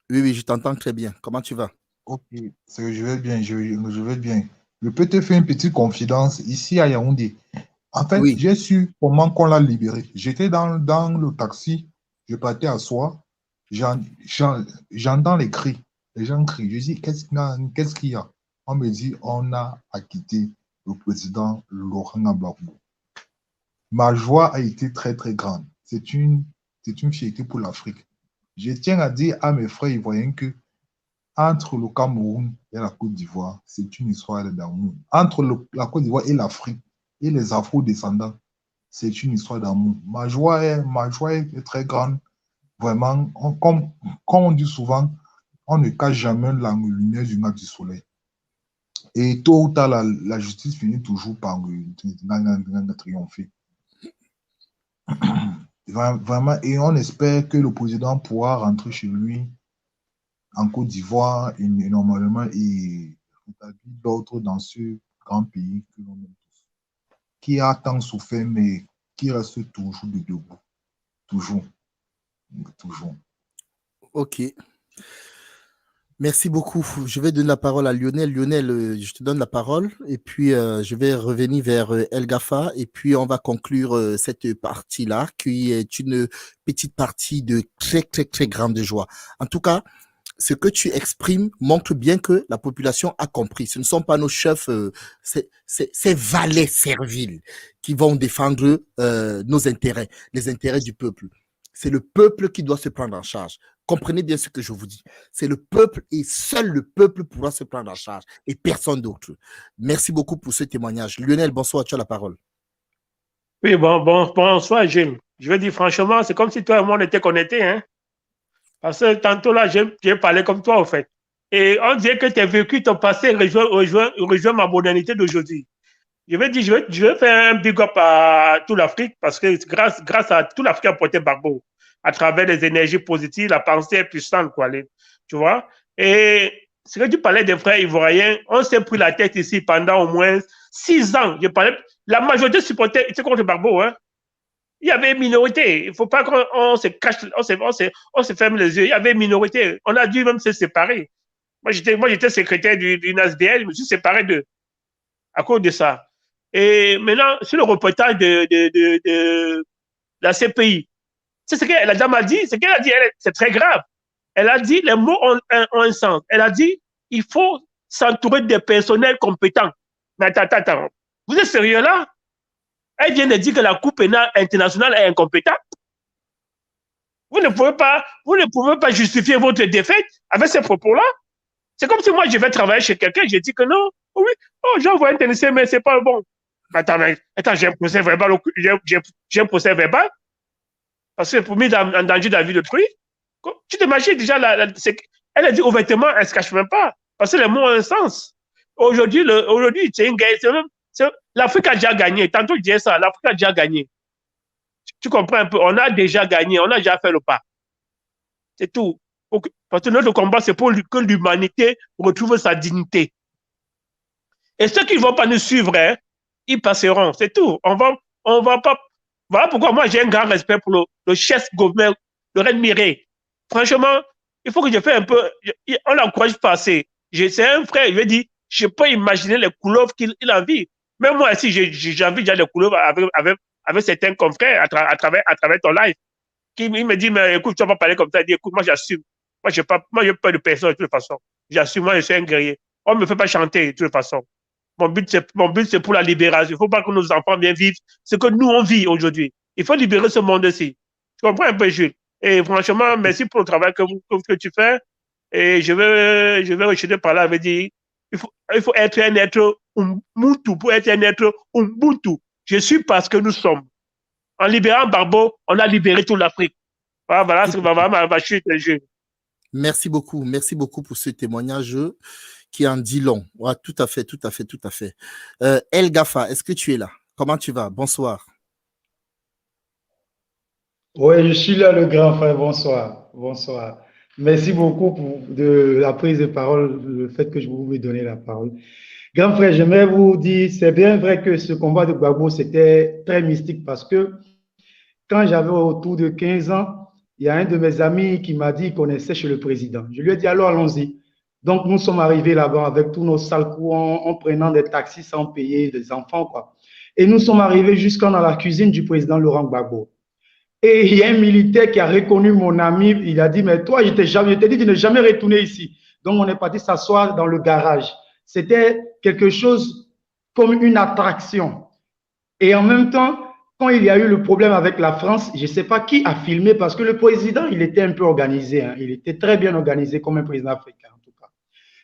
Oui, je t'entends très bien. Comment tu vas? Ok, je vais bien, je vais bien. Je peux te faire une petite confidence ici à Yaoundé. En fait, Oui. j'ai su comment qu'on l'a libéré. J'étais dans le taxi, je partais à Soie, j'entends les cris. Les gens crient. Je dis, qu'est-ce qu'il y a? On me dit, on a acquitté le président Laurent Gbagbo. Ma joie a été très, très grande. C'est une fierté pour l'Afrique. Je tiens à dire à mes frères ivoiriens que entre le Cameroun et la Côte d'Ivoire, c'est une histoire d'amour. Entre la Côte d'Ivoire et l'Afrique et les Afro-descendants, c'est une histoire d'amour. Ma joie est très grande. Vraiment, comme on dit souvent, on ne cache jamais la lumière du soleil. Et tôt ou tard, la justice finit toujours par triompher. Vraiment, et on espère que le président pourra rentrer chez lui en Côte d'Ivoire et normalement et rétablir l'ordre dans ce grand pays que l'on aime tous, qui a tant souffert mais qui reste toujours debout. Toujours. Ok. Merci beaucoup. Je vais donner la parole à Lionel. Lionel, je te donne la parole et puis je vais revenir vers El Gafa et puis on va conclure cette partie-là qui est une petite partie de très, très, très grande joie. En tout cas, ce que tu exprimes montre bien que la population a compris. Ce ne sont pas nos chefs, ces valets serviles qui vont défendre nos intérêts, les intérêts du peuple. C'est le peuple qui doit se prendre en charge. Comprenez bien ce que je vous dis. C'est le peuple et seul le peuple pourra se prendre en charge et personne d'autre. Merci beaucoup pour ce témoignage. Lionel, bonsoir, tu as la parole. Oui, bonsoir, Gilles. Je veux dire, franchement, c'est comme si toi et moi on était connectés, hein. Parce que tantôt là, j'ai parlé comme toi, en fait. Et on dirait que tes vécu, ton passé rejoint ma modernité d'aujourd'hui. Je vais dire, je vais faire un big up à toute l'Afrique parce que grâce à toute l'Afrique a porté Gbagbo à travers les énergies positives, la pensée est puissante, quoi. Tu vois? Et ce que tu parlais des frères ivoiriens, on s'est pris la tête ici pendant au moins 6 ans. Je parlais, la majorité supportait, c'est contre Gbagbo, hein. Il y avait une minorité. Il ne faut pas qu'on se cache, on se ferme les yeux. Il y avait une minorité. On a dû même se séparer. Moi, j'étais secrétaire du NASBL, je me suis séparé d'eux à cause de ça. Et maintenant, sur le reportage de la CPI, c'est ce que la dame a dit. Ce qu'elle a dit, c'est très grave. Elle a dit, les mots ont un sens. Elle a dit, il faut s'entourer de personnels compétents. Mais attends. Vous êtes sérieux là? Elle vient de dire que la Cour pénale internationale est incompétente. Vous ne pouvez pas justifier votre défaite avec ces propos-là. C'est comme si moi, je vais travailler chez quelqu'un, je dis que non, oui, oh, j'envoie un TNC, mais c'est pas bon. Attends, j'ai un procès verbal, j'ai un procès verbal, parce que pour mis en danger de la vie d'autrui. Tu t'imagines déjà, elle a dit ouvertement, elle ne se cache même pas, parce que les mots ont un sens. Aujourd'hui, c'est une guerre, l'Afrique a déjà gagné, tantôt je disais ça, l'Afrique a déjà gagné. Tu comprends un peu, on a déjà gagné, on a déjà fait le pas. C'est tout. Parce que notre combat, c'est pour que l'humanité retrouve sa dignité. Et ceux qui ne vont pas nous suivre, hein, ils passeront, c'est tout. On va pas. Voilà pourquoi moi j'ai un grand respect pour le chef gouverneur, le Reine Miré. Franchement, il faut que je fasse un peu. On l'encourage pas assez. C'est un frère, il veut dire, je peux imaginer les couleuvres qu'il a envie. Même moi, si j'ai envie de les couleuvres avec certains confrères à travers ton live, il me dit, mais écoute, tu vas pas parler comme ça. Il dit, écoute, moi j'assume. Moi, je n'ai pas de personne de toute façon. J'assume, moi, je suis un guerrier. On ne me fait pas chanter de toute façon. Mon but, c'est pour la libération. Il ne faut pas que nos enfants viennent vivre ce que nous, on vit aujourd'hui. Il faut libérer ce monde-ci. Tu comprends un peu, Jules? Et franchement, merci pour le travail que tu fais. Et je vais rejeter par là, je vais dire, il faut être un être Ubuntu pour être un être Ubuntu. Je suis parce que nous sommes. En libérant Gbagbo, on a libéré toute l'Afrique. Voilà ce que ma chute, Jules. Merci beaucoup pour ce témoignage qui en dit long. Ouais, tout à fait. El Gafa, est-ce que tu es là? Comment tu vas? Bonsoir. Oui, je suis là, le grand frère. Bonsoir. Merci beaucoup de la prise de parole, le fait que je vous me donner la parole. Grand frère, j'aimerais vous dire, c'est bien vrai que ce combat de Gbagbo, c'était très mystique parce que quand j'avais autour de 15 ans, il y a un de mes amis qui m'a dit qu'il connaissait chez le président. Je lui ai dit, alors allons-y. Donc, nous sommes arrivés là-bas avec tous nos sales coups en prenant des taxis sans payer des enfants, quoi. Et nous sommes arrivés jusqu'à dans la cuisine du président Laurent Gbagbo. Et il y a un militaire qui a reconnu mon ami. Il a dit, mais toi, je t'ai dit de ne jamais retourner ici. Donc, on est parti s'asseoir dans le garage. C'était quelque chose comme une attraction. Et en même temps, quand il y a eu le problème avec la France, je ne sais pas qui a filmé parce que le président, il était un peu organisé. Hein. Il était très bien organisé comme un président africain, en tout cas.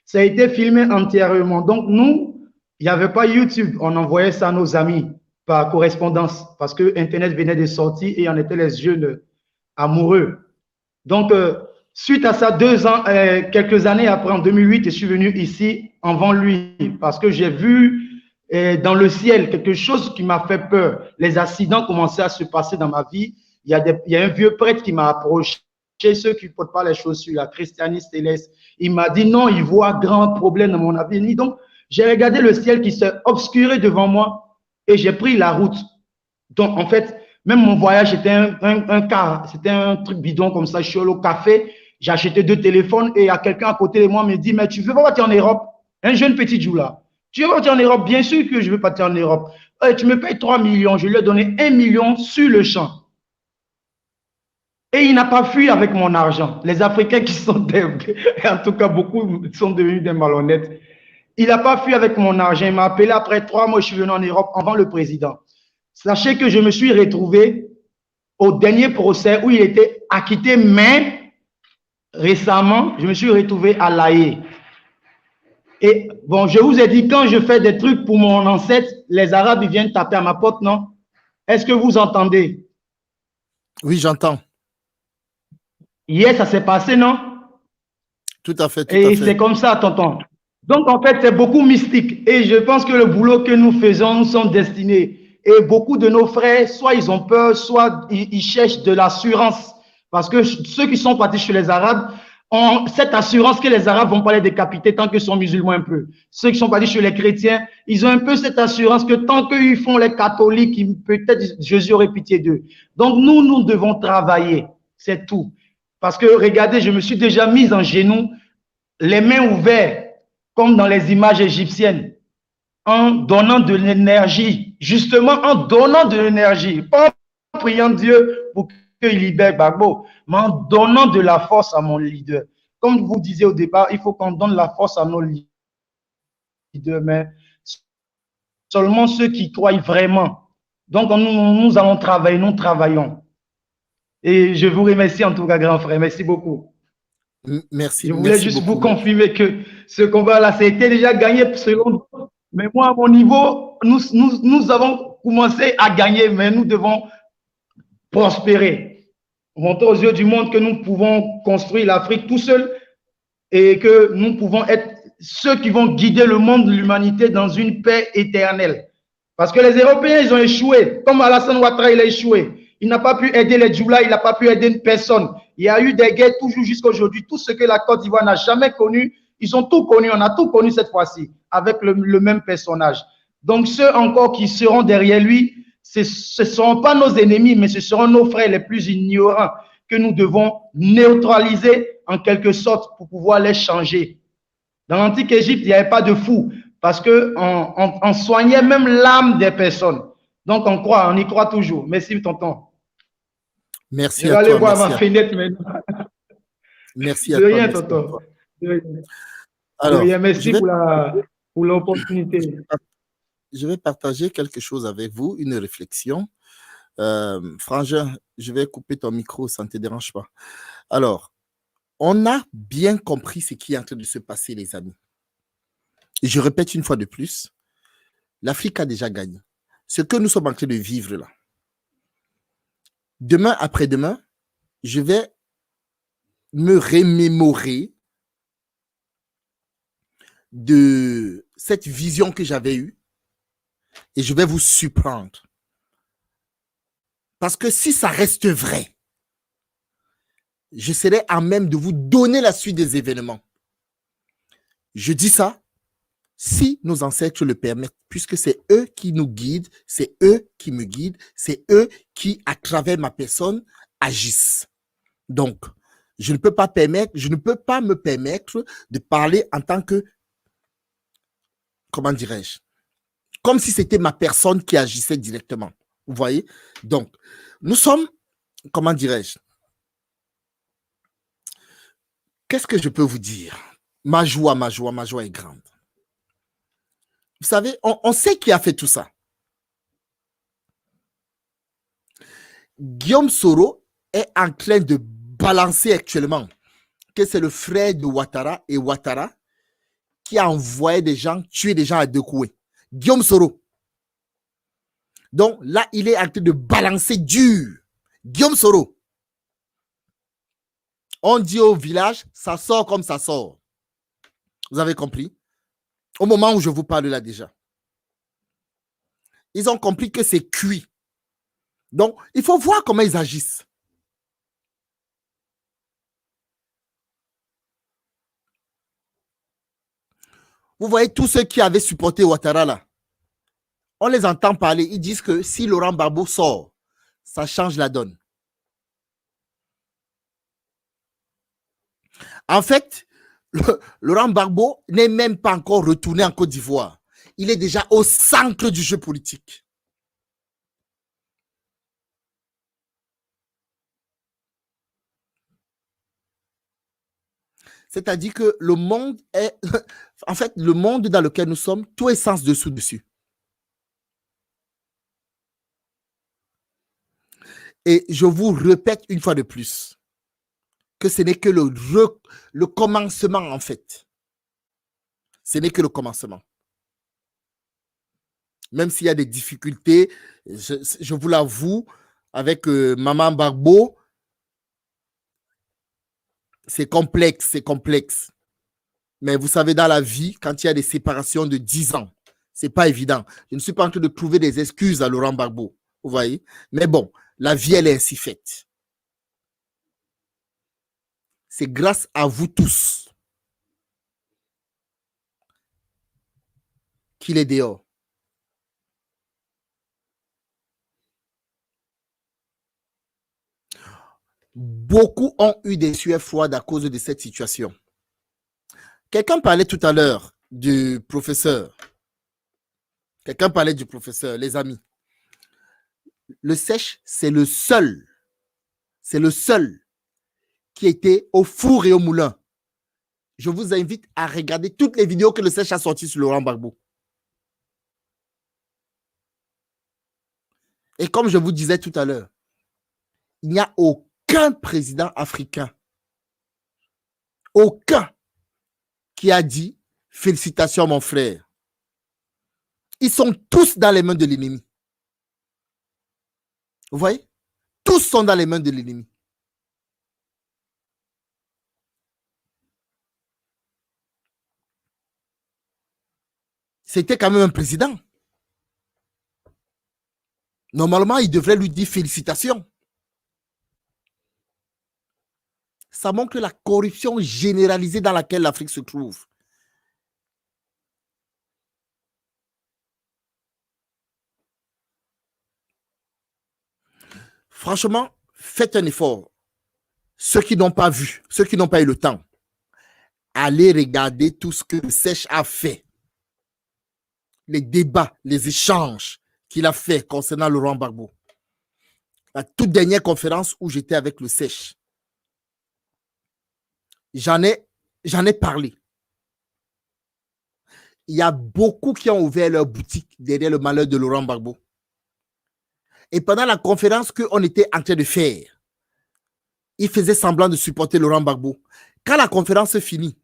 Ça a été filmé entièrement. Donc, nous, il n'y avait pas YouTube. On envoyait ça à nos amis par correspondance parce que Internet venait de sortir et on était les jeunes amoureux. Donc, suite à ça, quelques années après, en 2008, je suis venu ici avant lui parce que j'ai vu dans le ciel quelque chose qui m'a fait peur. Les accidents commençaient à se passer dans ma vie. Il y a un vieux prêtre qui m'a approché, ceux qui ne portent pas les chaussures, la Christianiste Céleste. Il m'a dit non, il voit un grand problème dans mon avenir. Donc, j'ai regardé le ciel qui s'est obscuré devant moi et j'ai pris la route. Donc, en fait, même mon voyage, c'était un car, c'était un truc bidon comme ça. Je suis allé au café, j'ai acheté 2 téléphones et il y a quelqu'un à côté de moi me dit, mais tu veux pas partir en Europe? Un jeune petit Jou là. Tu veux partir en Europe? Bien sûr que je veux partir en Europe. Tu me payes 3 millions. Je lui ai donné 1 million sur le champ. Et il n'a pas fui avec mon argent. Les Africains qui sont en tout cas, beaucoup sont devenus des malhonnêtes. Il n'a pas fui avec mon argent. Il m'a appelé après 3 mois, je suis venu en Europe avant le président. Sachez que je me suis retrouvé au dernier procès où il était acquitté, mais récemment, je me suis retrouvé à La Haye. Et bon, je vous ai dit, quand je fais des trucs pour mon ancêtre, les Arabes, ils viennent taper à ma porte, non? Est-ce que vous entendez? Oui, j'entends. Hier, ça s'est passé, non? Tout à fait. Et c'est comme ça, tonton. Donc, en fait, c'est beaucoup mystique. Et je pense que le boulot que nous faisons, nous sommes destinés. Et beaucoup de nos frères, soit ils ont peur, soit ils cherchent de l'assurance. Parce que ceux qui sont partis chez les Arabes, ont cette assurance que les Arabes vont pas les décapiter tant qu'ils sont musulmans un peu. Ceux qui sont partis chez les chrétiens, ils ont un peu cette assurance que tant qu'ils font les catholiques, peut-être Jésus aurait pitié d'eux. Donc nous devons travailler, c'est tout. Parce que regardez, je me suis déjà mise en genoux, les mains ouvertes, comme dans les images égyptiennes, en donnant de l'énergie, justement en donnant de l'énergie, pas en priant Dieu pour qu'il libère Gbagbo, mais en donnant de la force à mon leader. Comme vous disiez au départ, il faut qu'on donne la force à nos leaders, mais seulement ceux qui croient vraiment Donc, nous allons travailler, nous travaillons. Et je vous remercie en tout cas, grand frère. Merci beaucoup. Merci. Je voulais juste vous confirmer que ce combat-là, ça a été déjà gagné selon vous. Mais moi, à mon niveau, nous avons commencé à gagner, mais nous devons prospérer. Montrer aux yeux du monde que nous pouvons construire l'Afrique tout seul et que nous pouvons être ceux qui vont guider le monde, l'humanité dans une paix éternelle. Parce que les Européens, ils ont échoué. Comme Alassane Ouattara, il a échoué. Il n'a pas pu aider les Djoula, il n'a pas pu aider une personne. Il y a eu des guerres toujours jusqu'à aujourd'hui. Tout ce que la Côte d'Ivoire n'a jamais connu, ils ont tout connu. On a tout connu cette fois-ci avec le même personnage. Donc, ceux encore qui seront derrière lui, ce ne seront pas nos ennemis, mais ce seront nos frères les plus ignorants que nous devons neutraliser en quelque sorte pour pouvoir les changer. Dans l'antique Égypte, il n'y avait pas de fou parce qu'on soignait même l'âme des personnes. Donc, on y croit toujours. Merci, tonton. Merci je vais aller voir ma fenêtre maintenant. Merci à toi. De rien, tonton. Alors, merci pour l'opportunité. Je vais partager quelque chose avec vous, une réflexion. Frangin, je vais couper ton micro, ça ne te dérange pas. Alors, on a bien compris ce qui est en train de se passer, les amis. Et je répète une fois de plus, l'Afrique a déjà gagné. Ce que nous sommes en train de vivre là. Demain, après-demain, je vais me remémorer de cette vision que j'avais eue et je vais vous surprendre. Parce que si ça reste vrai, je serai à même de vous donner la suite des événements. Je dis ça si nos ancêtres le permettent, puisque c'est eux qui nous guident, c'est eux qui me guident, c'est eux qui, à travers ma personne, agissent. Donc, je ne peux pas me permettre de parler en tant que, comment dirais-je, comme si c'était ma personne qui agissait directement. Vous voyez? Donc, nous sommes, comment dirais-je, qu'est-ce que je peux vous dire? Ma joie est grande. Vous savez, on sait qui a fait tout ça. Guillaume Soro est en train de balancer actuellement que c'est le frère de Ouattara et Ouattara qui a envoyé des gens, tué des gens à Dekoué. Guillaume Soro. Donc là, il est en train de balancer dur. Guillaume Soro. On dit au village, ça sort comme ça sort. Vous avez compris? Au moment où je vous parle là déjà. Ils ont compris que c'est cuit. Donc, il faut voir comment ils agissent. Vous voyez tous ceux qui avaient supporté Ouattara là. On les entend parler. Ils disent que si Laurent Gbagbo sort, ça change la donne. En fait, Laurent Gbagbo n'est même pas encore retourné en Côte d'Ivoire. Il est déjà au centre du jeu politique. C'est-à-dire que le monde est... En fait, le monde dans lequel nous sommes, tout est sens dessous-dessus. Et je vous répète une fois de plus que ce n'est que le commencement, en fait. Ce n'est que le commencement. Même s'il y a des difficultés, je vous l'avoue, avec Maman Gbagbo, c'est complexe, c'est complexe. Mais vous savez, dans la vie, quand il y a des séparations de 10 ans, c'est pas évident. Je ne suis pas en train de trouver des excuses à Laurent Gbagbo, vous voyez. Mais bon, la vie, elle est ainsi faite. C'est grâce à vous tous qu'il est dehors. Beaucoup ont eu des sueurs froides à cause de cette situation. Quelqu'un parlait tout à l'heure du professeur. Quelqu'un parlait du professeur, les amis. Le Sèche, c'est le seul qui était au four et au moulin. Je vous invite à regarder toutes les vidéos que le Sèche a sorties sur Laurent Gbagbo. Et comme je vous disais tout à l'heure, il n'y a aucun président africain, aucun, qui a dit « Félicitations, mon frère ». Ils sont tous dans les mains de l'ennemi. Vous voyez? Tous sont dans les mains de l'ennemi. C'était quand même un président. Normalement, il devrait lui dire félicitations. Ça montre la corruption généralisée dans laquelle l'Afrique se trouve. Franchement, faites un effort. Ceux qui n'ont pas vu, ceux qui n'ont pas eu le temps, allez regarder tout ce que le Sèche a fait. Les débats, les échanges qu'il a fait concernant Laurent Gbagbo. La toute dernière conférence où j'étais avec le Sèche. J'en ai parlé. Il y a beaucoup qui ont ouvert leur boutique derrière le malheur de Laurent Gbagbo. Et pendant la conférence qu'on était en train de faire, il faisait semblant de supporter Laurent Gbagbo. Quand la conférence finit,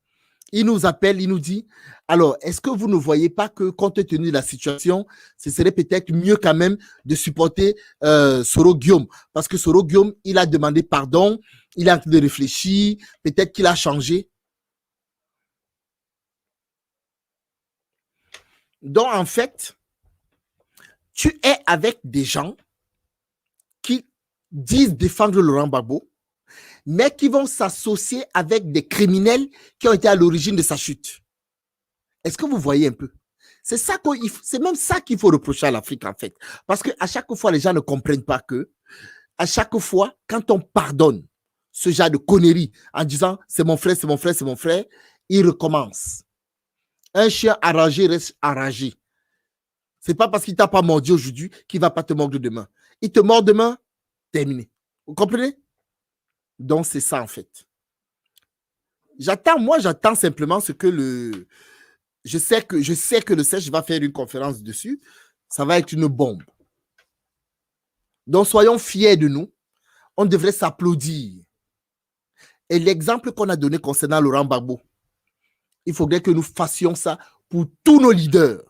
il nous appelle, il nous dit, alors, est-ce que vous ne voyez pas que, compte tenu de la situation, ce serait peut-être mieux quand même de supporter Soro Guillaume? Parce que Soro Guillaume, il a demandé pardon, il est en train de réfléchir, peut-être qu'il a changé. Donc, en fait, tu es avec des gens qui disent défendre Laurent Gbagbo, mais qui vont s'associer avec des criminels qui ont été à l'origine de sa chute. Est-ce que vous voyez un peu? C'est même ça qu'il faut reprocher à l'Afrique, en fait. Parce qu'à chaque fois, les gens ne comprennent pas que, à chaque fois, quand on pardonne ce genre de conneries en disant c'est mon frère, c'est mon frère, c'est mon frère, il recommence. Un chien arrangé reste arrangé. C'est pas parce qu'il t'a pas mordu aujourd'hui qu'il va pas te mordre demain. Il te mord demain, terminé. Vous comprenez? Donc, c'est ça, en fait. J'attends simplement ce que le... Je sais que le Sèche va faire une conférence dessus. Ça va être une bombe. Donc, soyons fiers de nous. On devrait s'applaudir. Et l'exemple qu'on a donné concernant Laurent Gbagbo, il faudrait que nous fassions ça pour tous nos leaders.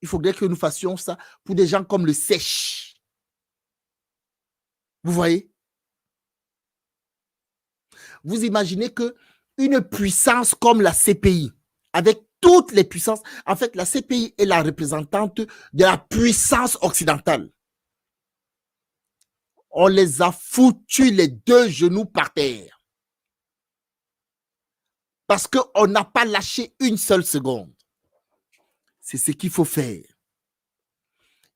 Il faudrait que nous fassions ça pour des gens comme le Sèche. Vous voyez? Vous imaginez que une puissance comme la CPI, avec toutes les puissances, en fait, la CPI est la représentante de la puissance occidentale. On les a foutus les deux genoux par terre. Parce qu'on n'a pas lâché une seule seconde. C'est ce qu'il faut faire.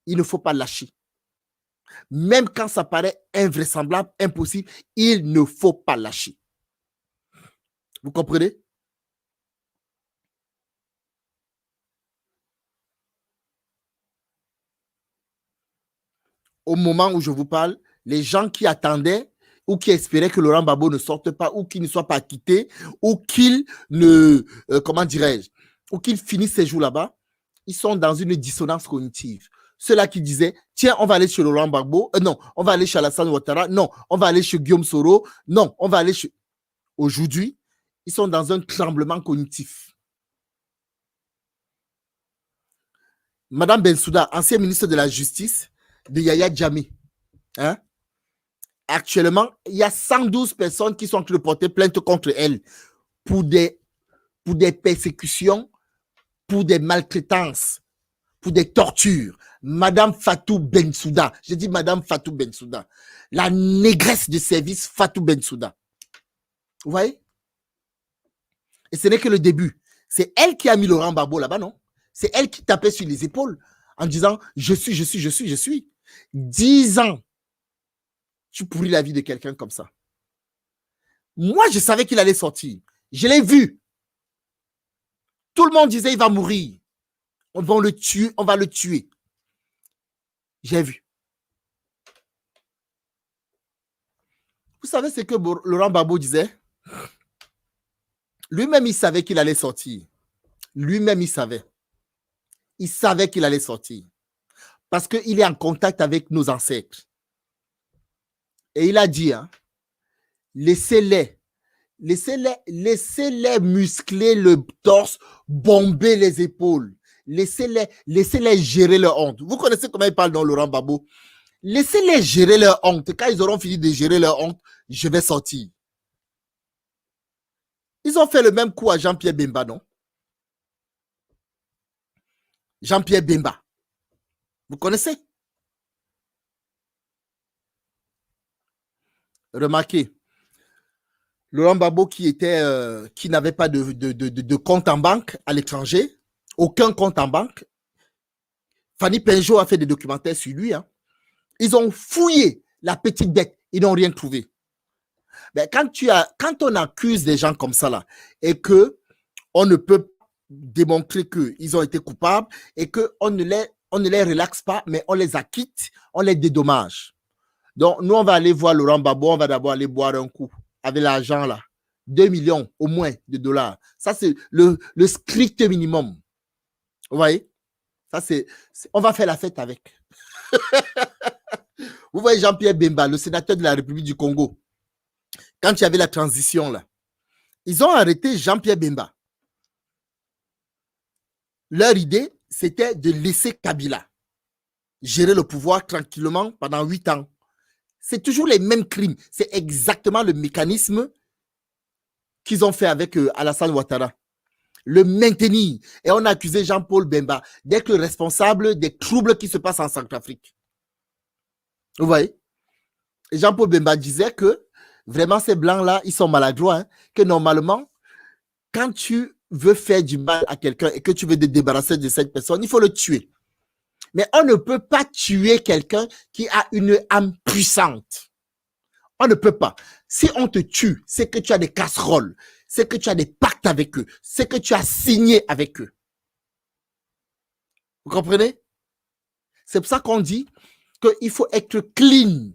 Il ne faut pas lâcher. Même quand ça paraît invraisemblable, impossible, il ne faut pas lâcher. Vous comprenez? Au moment où je vous parle, les gens qui attendaient ou qui espéraient que Laurent Gbagbo ne sorte pas ou qu'il ne soit pas acquitté ou qu'il ne, comment dirais-je, ou qu'il finisse ses jours là-bas, ils sont dans une dissonance cognitive. Ceux-là qui disaient, tiens, on va aller chez Laurent Gbagbo, non, on va aller chez Alassane Ouattara, non, on va aller chez Guillaume Soro, non, on va aller chez... Aujourd'hui, ils sont dans un tremblement cognitif. Madame Bensouda, ancienne ministre de la Justice de Yaya Jammeh, hein? Actuellement, il y a 112 personnes qui sont en train de porter plainte contre elle pour des persécutions, pour des maltraitances, pour des tortures. Madame Fatou Bensouda, je dis Madame Fatou Bensouda, la négresse de service Fatou Bensouda. Vous voyez? Et ce n'est que le début. C'est elle qui a mis Laurent Gbagbo là-bas, non? C'est elle qui tapait sur les épaules en disant « je suis ». 10 ans, tu pourris la vie de quelqu'un comme ça. Moi, je savais qu'il allait sortir. Je l'ai vu. Tout le monde disait « il va mourir. On va le tuer, on va le tuer ». J'ai vu. Vous savez ce que Laurent Gbagbo disait? Lui-même, il savait qu'il allait sortir. Lui-même, il savait. Il savait qu'il allait sortir. parce qu'il est en contact avec nos ancêtres. Et il a dit, hein, laissez-les muscler le torse, bomber les épaules. Laissez-les gérer leur honte. Vous connaissez comment il parle dans Laurent Gbagbo? Laissez-les gérer leur honte. Quand ils auront fini de gérer leur honte, je vais sortir. Ils ont fait le même coup à Jean-Pierre Bemba, non? Jean-Pierre Bemba. Vous connaissez? Remarquez, Laurent Gbagbo qui n'avait pas de compte en banque à l'étranger, aucun compte en banque. Fanny Pinjot a fait des documentaires sur lui. Hein. Ils ont fouillé la petite bête, ils n'ont rien trouvé. Mais quand on accuse des gens comme ça là, et que on ne peut démontrer qu'ils ont été coupables et qu'on ne les relaxe pas, mais on les acquitte, on les dédommage. Donc, nous, on va aller voir Laurent Gbagbo, on va d'abord aller boire un coup avec l'argent là. 2 millions au moins de dollars. Ça, c'est le strict minimum. Vous voyez? Ça, on va faire la fête avec. Vous voyez Jean-Pierre Bemba, le sénateur de la République du Congo. Quand il y avait la transition là, ils ont arrêté Jean-Pierre Bemba. Leur idée, c'était de laisser Kabila gérer le pouvoir tranquillement pendant 8 ans. C'est toujours les mêmes crimes. C'est exactement le mécanisme qu'ils ont fait avec Alassane Ouattara. Le maintenir. Et on a accusé Jean-Paul Bemba d'être le responsable des troubles qui se passent en Centrafrique. Vous voyez? Jean-Paul Bemba disait que vraiment ces blancs-là, ils sont maladroits. Hein, que normalement, quand tu veux faire du mal à quelqu'un et que tu veux te débarrasser de cette personne, il faut le tuer. Mais on ne peut pas tuer quelqu'un qui a une âme puissante. On ne peut pas. Si on te tue, c'est que tu as des casseroles, c'est que tu as des pactes avec eux, c'est que tu as signé avec eux. Vous comprenez? C'est pour ça qu'on dit qu'il faut être clean.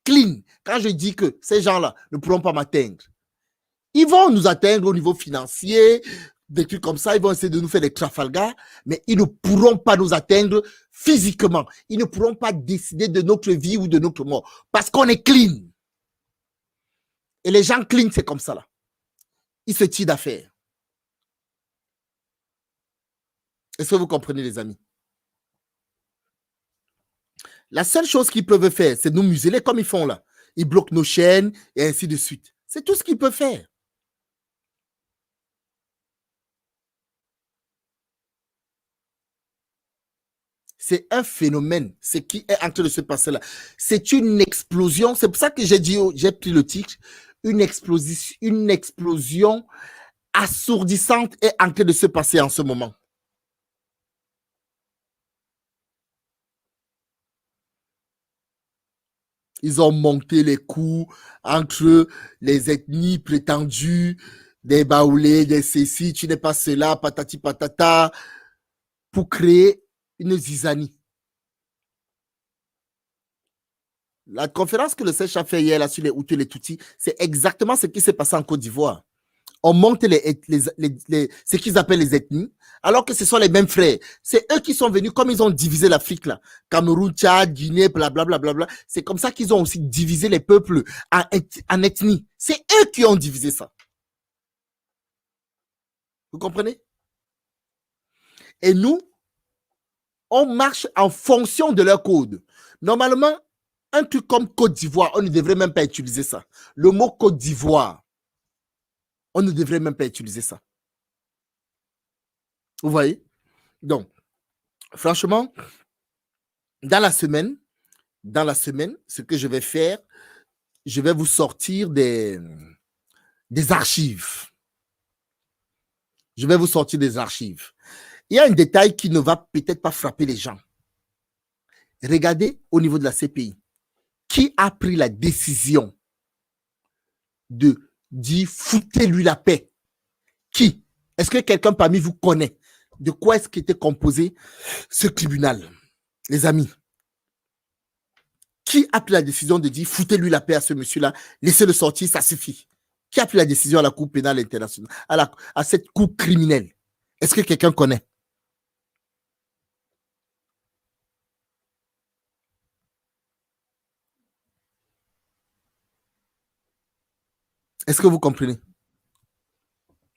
Clean. Quand je dis que ces gens-là ne pourront pas m'atteindre, ils vont nous atteindre au niveau financier, des trucs comme ça, ils vont essayer de nous faire des Trafalgar, mais ils ne pourront pas nous atteindre physiquement. Ils ne pourront pas décider de notre vie ou de notre mort, parce qu'on est clean. Et les gens clean, c'est comme ça là. Ils se tirent d'affaire. Est-ce que vous comprenez, les amis? La seule chose qu'ils peuvent faire, c'est nous museler comme ils font là. Ils bloquent nos chaînes et ainsi de suite. C'est tout ce qu'ils peuvent faire. C'est un phénomène, ce qui est en train de se passer là. C'est une explosion. C'est pour ça que j'ai pris le titre. Une explosion assourdissante est en train de se passer en ce moment. Ils ont monté les coups entre les ethnies prétendues, des Baoulés, des Cécis, tu n'es pas cela, patati patata, pour créer une zizanie. La conférence que le Sèche a fait hier là, sur les Hutus et les Tutsis, c'est exactement ce qui s'est passé en Côte d'Ivoire. On monte ce qu'ils appellent les ethnies, alors que ce sont les mêmes frères. C'est eux qui sont venus, comme ils ont divisé l'Afrique là, Cameroun, Tchad, Guinée, blablabla. C'est comme ça qu'ils ont aussi divisé les peuples en ethnies. C'est eux qui ont divisé ça. Vous comprenez? Et nous, on marche en fonction de leur code. Normalement, un truc comme Côte d'Ivoire, on ne devrait même pas utiliser ça. Le mot Côte d'Ivoire, on ne devrait même pas utiliser ça. Vous voyez? Donc, franchement, dans la semaine, ce que je vais faire, je vais vous sortir des archives. Je vais vous sortir des archives. Il y a un détail qui ne va peut-être pas frapper les gens. Regardez au niveau de la CPI. Qui a pris la décision de dire foutez-lui la paix? Qui? Est-ce que quelqu'un parmi vous connaît de quoi est-ce qu'était composé ce tribunal? Les amis, qui a pris la décision de dire foutez-lui la paix à ce monsieur-là, laissez-le sortir, ça suffit? Qui a pris la décision à la Cour pénale internationale, à cette cour criminelle? Est-ce que quelqu'un connaît? Est-ce que vous comprenez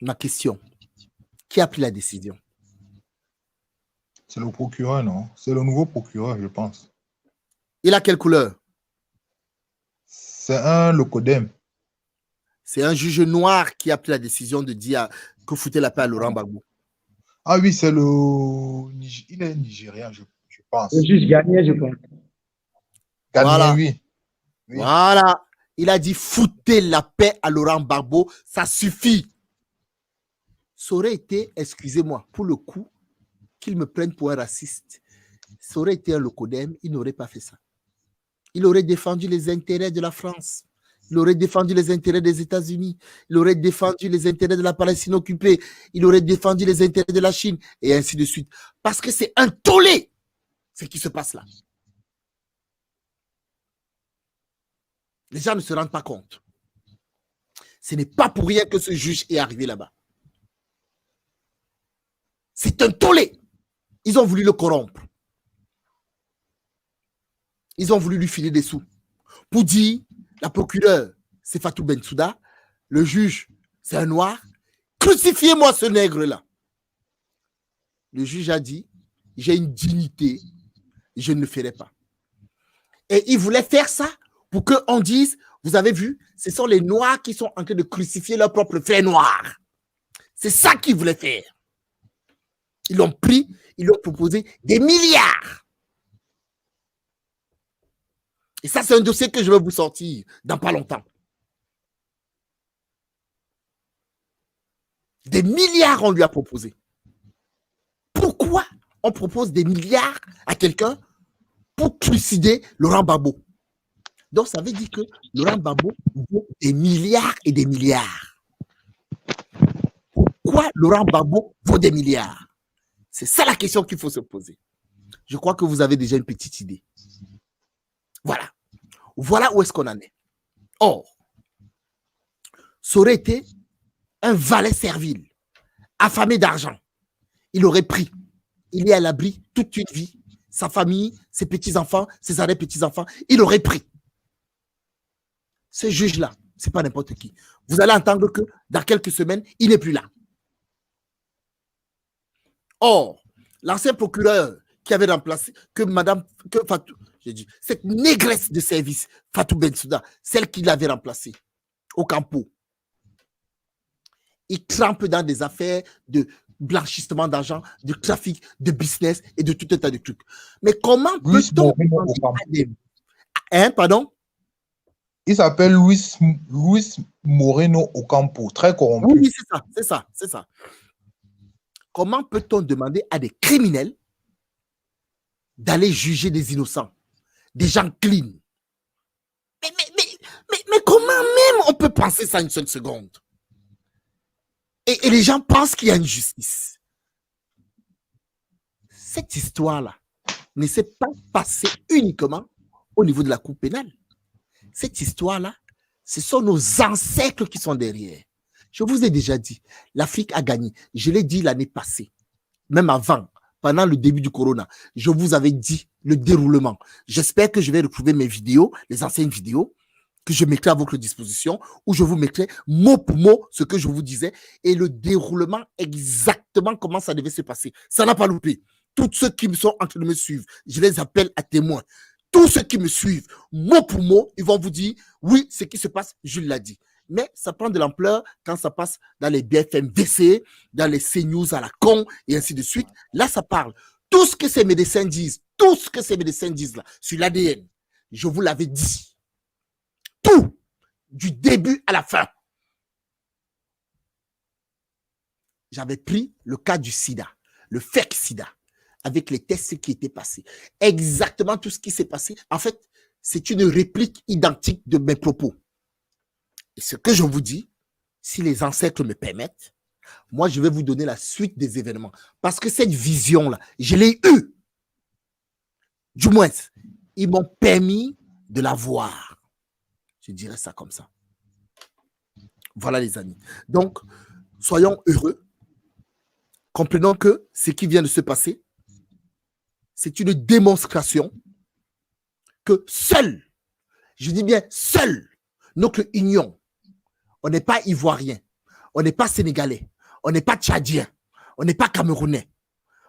ma question? Qui a pris la décision? C'est le procureur, non? C'est le nouveau procureur, je pense. Il a quelle couleur? C'est un Locodem. C'est un juge noir qui a pris la décision de dire que foutez la paix à Laurent Gbagbo. Ah oui, c'est le... Il est nigérien, je pense. Le juge Gagné, je pense. Gagné, Voilà. oui. Oui. Voilà. Il a dit foutez la paix à Laurent Gbagbo, ça suffit. Ça aurait été, excusez-moi, pour le coup, qu'ils me prennent pour un raciste. Ça aurait été un Locodem, il n'aurait pas fait ça. Il aurait défendu les intérêts de la France. Il aurait défendu les intérêts des États-Unis. Il aurait défendu les intérêts de la Palestine occupée. Il aurait défendu les intérêts de la Chine, et ainsi de suite. Parce que c'est un tollé, ce qui se passe là. Les gens ne se rendent pas compte. Ce n'est pas pour rien que ce juge est arrivé là-bas. C'est un tollé. Ils ont voulu le corrompre. Ils ont voulu lui filer des sous. Pour dire, la procureure, c'est Fatou Bensouda, le juge, c'est un noir. Crucifiez-moi ce nègre-là. Le juge a dit, j'ai une dignité, je ne le ferai pas. Et il voulait faire ça pour qu'on dise, vous avez vu, ce sont les noirs qui sont en train de crucifier leur propre frère noir. C'est ça qu'ils voulaient faire. Ils l'ont pris, ils lui ont proposé des milliards. Et ça, c'est un dossier que je vais vous sortir dans pas longtemps. Des milliards, on lui a proposé. Pourquoi on propose des milliards à quelqu'un pour trucider Laurent Gbagbo? Donc, ça veut dire que Laurent Gbagbo vaut des milliards et des milliards. Pourquoi Laurent Gbagbo vaut des milliards? C'est ça la question qu'il faut se poser. Je crois que vous avez déjà une petite idée. Voilà. Voilà où est-ce qu'on en est. Or, ça aurait été un valet servile, affamé d'argent. Il aurait pris. Il est à l'abri toute une vie. Sa famille, ses petits-enfants, ses arrière-petits-enfants, il aurait pris. Ce juge-là, ce n'est pas n'importe qui. Vous allez entendre que dans quelques semaines, il n'est plus là. Or, l'ancien procureur qui avait remplacé, cette négresse de service, Fatou Bensouda, celle qui l'avait remplacée au Campo, il trempe dans des affaires de blanchissement d'argent, de trafic, de business et de tout un tas de trucs. Mais comment peut-on... pardon? Il s'appelle Luis Moreno Ocampo, très corrompu. Oui, c'est ça. Comment peut-on demander à des criminels d'aller juger des innocents, des gens clean? Mais comment même on peut penser ça une seule seconde? Et les gens pensent qu'il y a une justice. Cette histoire-là ne s'est pas passée uniquement au niveau de la Cour pénale. Cette histoire-là, ce sont nos ancêtres qui sont derrière. Je vous ai déjà dit, l'Afrique a gagné. Je l'ai dit l'année passée, même avant, pendant le début du corona. Je vous avais dit le déroulement. J'espère que je vais retrouver mes vidéos, les anciennes vidéos, que je mettrai à votre disposition, où je vous mettrai mot pour mot ce que je vous disais et le déroulement exactement comment ça devait se passer. Ça n'a pas loupé. Tous ceux qui me sont en train de me suivre, je les appelle à témoins. Tous ceux qui me suivent, mot pour mot, ils vont vous dire, oui, ce qui se passe, je l'ai dit. Mais ça prend de l'ampleur quand ça passe dans les BFM VC, dans les CNews à la con, et ainsi de suite. Là, ça parle. Tout ce que ces médecins disent, là, sur l'ADN, je vous l'avais dit. Tout, du début à la fin. J'avais pris le cas du sida, le fake sida, avec les tests qui étaient passés. Exactement tout ce qui s'est passé. En fait, c'est une réplique identique de mes propos. Et ce que je vous dis, si les ancêtres me permettent, moi, je vais vous donner la suite des événements. Parce que cette vision-là, je l'ai eue. Du moins, ils m'ont permis de la voir. Je dirais ça comme ça. Voilà, les amis. Donc, soyons heureux. Comprenons que ce qui vient de se passer, c'est une démonstration que seul, je dis bien seul, notre union, On n'est pas ivoirien. On n'est pas sénégalais. On n'est pas tchadien. On n'est pas camerounais.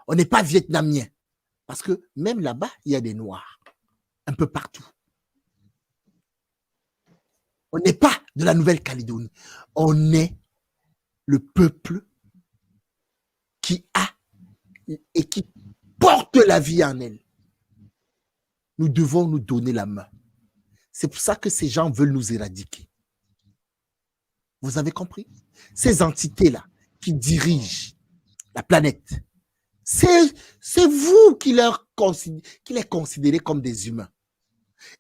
On n'est pas vietnamien. Parce que même là-bas, il y a des noirs. Un peu partout. On n'est pas de la Nouvelle-Calédonie. On est le peuple qui a et qui porte la vie en elle. Nous devons nous donner la main. C'est pour ça que ces gens veulent nous éradiquer. Vous avez compris? Ces entités-là qui dirigent la planète, c'est vous qui les considérez comme des humains.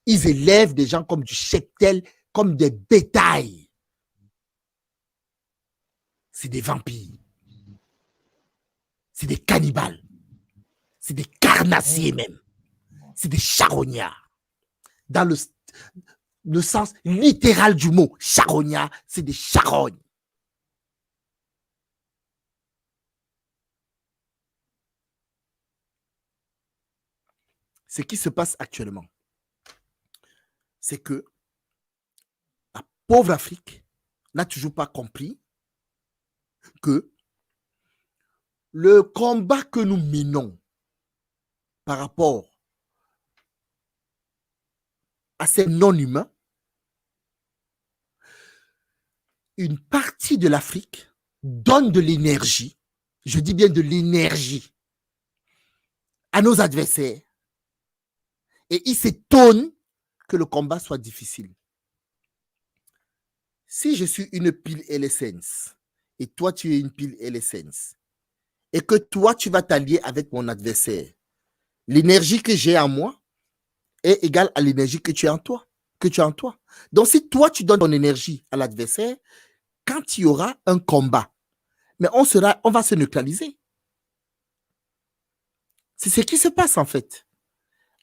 Ils élèvent des gens comme du cheptel, comme des bétails. C'est des vampires. C'est des cannibales. C'est des carnassiers même. C'est des charognards. Dans le sens littéral du mot, charognard, c'est des charognes. Ce qui se passe actuellement, c'est que la pauvre Afrique n'a toujours pas compris que le combat que nous menons par rapport à ces non-humains, une partie de l'Afrique donne de l'énergie, je dis bien de l'énergie, à nos adversaires. Et ils s'étonnent que le combat soit difficile. Si je suis une pile LSNS et toi tu es une pile LSNS et que toi tu vas t'allier avec mon adversaire, l'énergie que j'ai en moi est égale à l'énergie que tu as en toi. Donc si toi tu donnes ton énergie à l'adversaire, quand il y aura un combat, mais on va se neutraliser. C'est ce qui se passe en fait.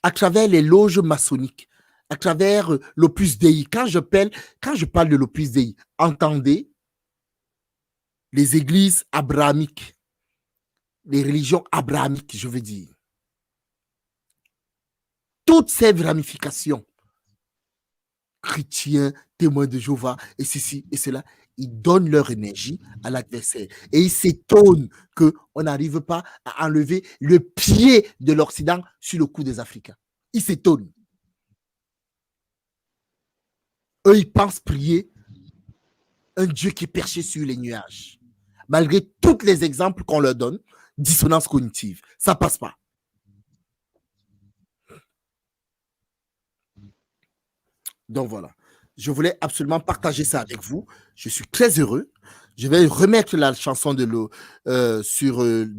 À travers les loges maçonniques, à travers l'Opus Dei. Quand je parle de l'Opus Dei, entendez les églises abrahamiques, les religions abrahamiques, je veux dire. Toutes ces ramifications, chrétiens, témoins de Jéhovah, et ceci et cela, ils donnent leur énergie à l'adversaire. Et ils s'étonnent qu'on n'arrive pas à enlever le pied de l'Occident sur le cou des Africains. Ils s'étonnent. Eux, ils pensent prier un Dieu qui est perché sur les nuages. Malgré tous les exemples qu'on leur donne, dissonance cognitive, ça ne passe pas. Donc voilà. Je voulais absolument partager ça avec vous. Je suis très heureux. Je vais remettre la chanson de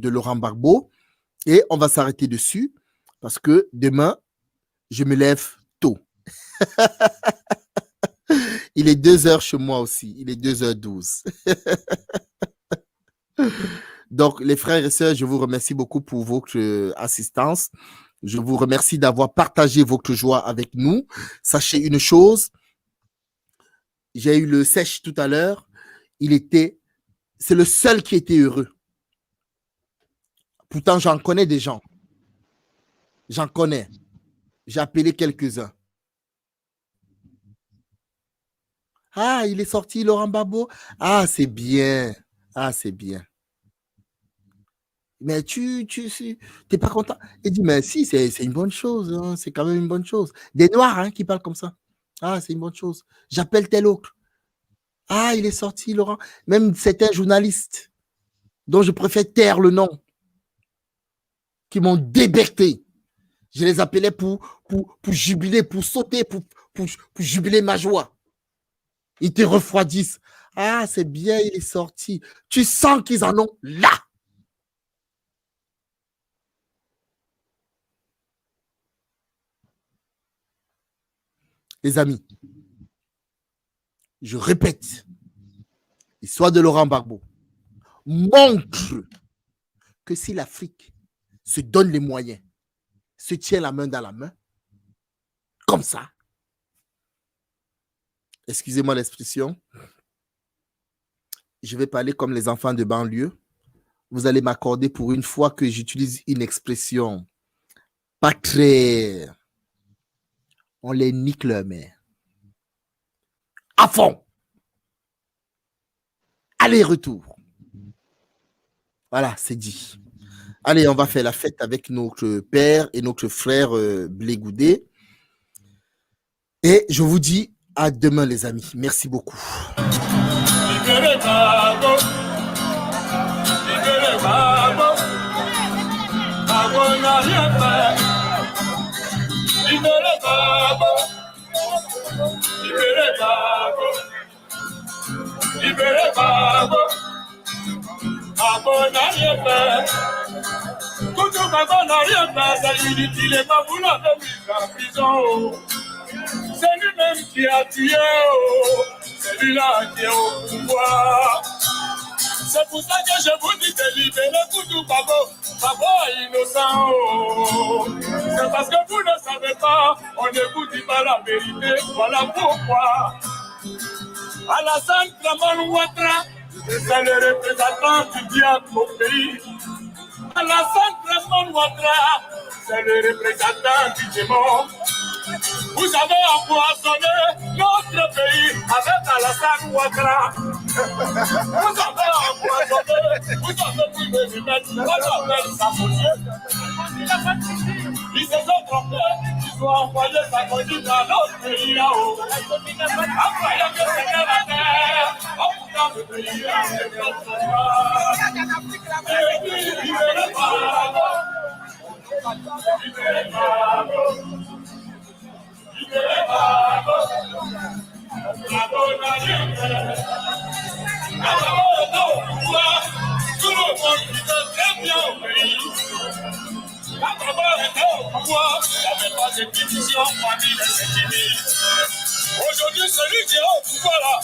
Laurent Gbagbo et on va s'arrêter dessus parce que demain, je me lève tôt. Il est 2h chez moi aussi. Il est 2h12. Donc, les frères et sœurs, je vous remercie beaucoup pour votre assistance. Je vous remercie d'avoir partagé votre joie avec nous. Sachez une chose, j'ai eu le sèche tout à l'heure. C'est le seul qui était heureux. Pourtant, j'en connais des gens. J'en connais. J'ai appelé quelques-uns. Ah, il est sorti, Laurent Gbagbo. Ah, c'est bien. Ah, c'est bien. Mais tu t'es pas content. Il dit, mais si, c'est une bonne chose. Hein, c'est quand même une bonne chose. Des Noirs hein, qui parlent comme ça. Ah, c'est une bonne chose. J'appelle tel autre. Ah, il est sorti, Laurent. Même certains journalistes dont je préfère taire le nom, qui m'ont débecté. Je les appelais pour jubiler, pour sauter, pour jubiler ma joie. Ils te refroidissent. Ah, c'est bien, il est sorti. Tu sens qu'ils en ont là. Les amis, je répète, l'histoire de Laurent Gbagbo montre que si l'Afrique se donne les moyens, se tient la main dans la main, comme ça, excusez-moi l'expression, je vais parler comme les enfants de banlieue. Vous allez m'accorder pour une fois que j'utilise une expression pas très... On les nique leur mère. À fond. aller-retour. Voilà, c'est dit. Allez, on va faire la fête avec notre père et notre frère Blé-Goudé. Et je vous dis à demain, les amis. Merci beaucoup. Libérez Babo. Libérez Babo. Babo n'a rien fait. Libérez Babo. Libérez Babo. Libérez Babo. Babo n'a rien fait. Tout Babo n'a rien fait. Ça lui dit qu'il est pas vous l'avez mis en prison. C'est lui-même qui a tué. C'est lui-là qui est au pouvoir. C'est pour ça que je vous dis de libérer Koudou Babo. Babo est innocent. C'est parce que vous ne savez pas. On ne vous dit pas la vérité. Voilà pourquoi. Alassane Dramane Ouattara, c'est le représentant du diable au pays. Alassane Dramane Ouattara, c'est le représentant du démon. Vous avez empoisonné notre pays avec Alassane Ouattara. Vous avez empoisonné, vous avez pu me mettre, vous avez saboté. Ils se sont trompés, ils ont envoyé sa conduite dans notre pays là-haut. Après que c'était la terre, on vous dans le pays là, c'est notre histoire. Et puis, libérez Babo. Libérez Babo. Libérez Babo. Babo n'a rien fait. Babo est au pouvoir. Tout le monde vivait très bien au pays. Babo était au pouvoir. Il n'y avait pas de division parmi les ennemis. Aujourd'hui, celui qui est au pouvoir là,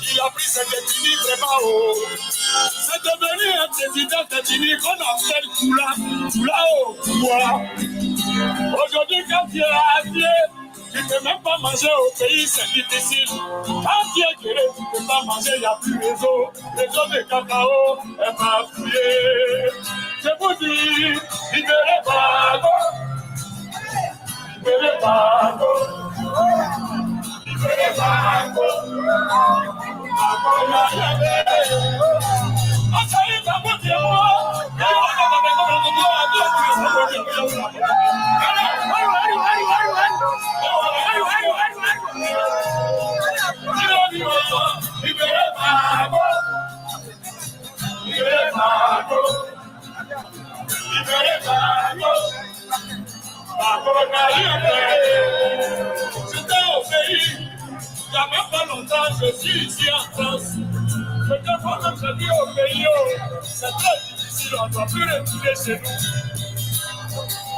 il a pris cette ethnie vraiment haut. C'est devenu un président d'ethnie qu'on appelle Toula au pouvoir. Aujourd'hui, quand tu es assis, tu ne peux même pas manger au pays, c'est difficile. Quand tu es guéri, tu ne peux pas manger, il n'y a plus réseau. Réseau de cacao est bafouillé. Je vous dis, libérez Babo. Libérez Babo. Libérez Babo. Babo n'a rien fait. On s'est dit Babo qui est mort. Libérez Babo. Libérez Babo. Libérez Babo. Babo n'a rien fait. J'étais au pays. Il n'y a même pas longtemps, je suis ici en France. Je te vois même je dis au pays, c'est très difficile, on ne doit plus retourner chez nous.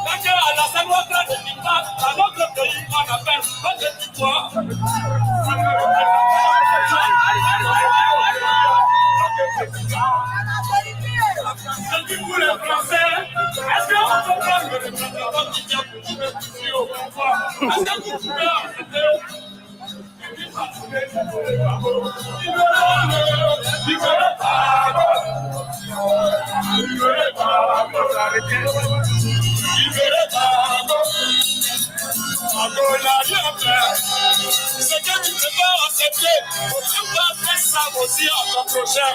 Quand il y a Alassane Ouattara de Dikta, dans notre pays, on appelle pas de victoire. Je dis pour les Français, est-ce qu'on peut prendre le représentant qui vient pour nous mettre ici au pouvoir? Est-ce que vous pouvez arrêter? Libérez Babo. Libérez Babo. Libérez Babo. Libérez Babo. Babo n'a rien fait. Ce que tu ne peux pas accepter, faut que tu fasses ça aussi à ton prochain.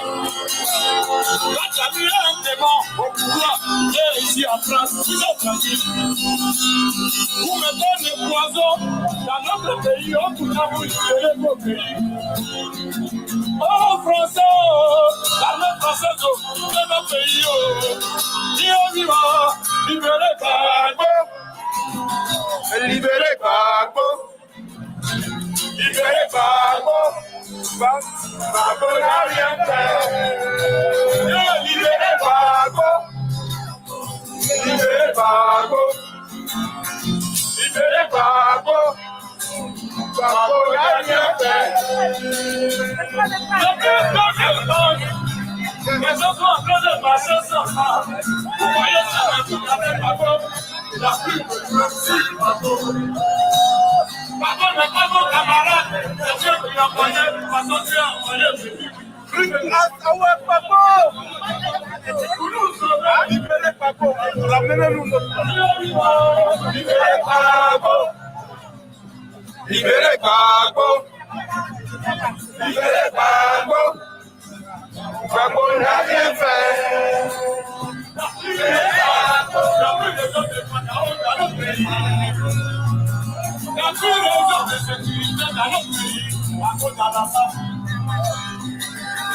Là, tu as mis un démon au pouvoir. Et ici en France, vous êtes tranquille. Vous mettez le poison dans notre pays, on vous a vous libérer vos pays. Oh, Français, l'armée française, de nos pays, libérez Babo. Libérez Babo. Libérez Babo. Babo n'a rien fait. Libérez Babo. Libérez Babo. Libérez Babo. Babo n'a rien fait. Les autres sont en train de passer sans ça. Vous voyez ça dans tout avec Babo. Il n'a plus de merci, Babo. Babo n'est pas mon camarade. C'est Dieu qui l'a envoyé. De toute façon, Dieu a envoyé Jésus. Ah ouais, Babo. Pour nous sauver, libérez Babo. Ramenez-nous notre libérez Babo. Libérez Babo. Libérez Babo. Gbagbo n'a rien fait. Libérez Gbagbo. Il n'y a plus de gens de sécurité dans notre pays à cause d'Alassane.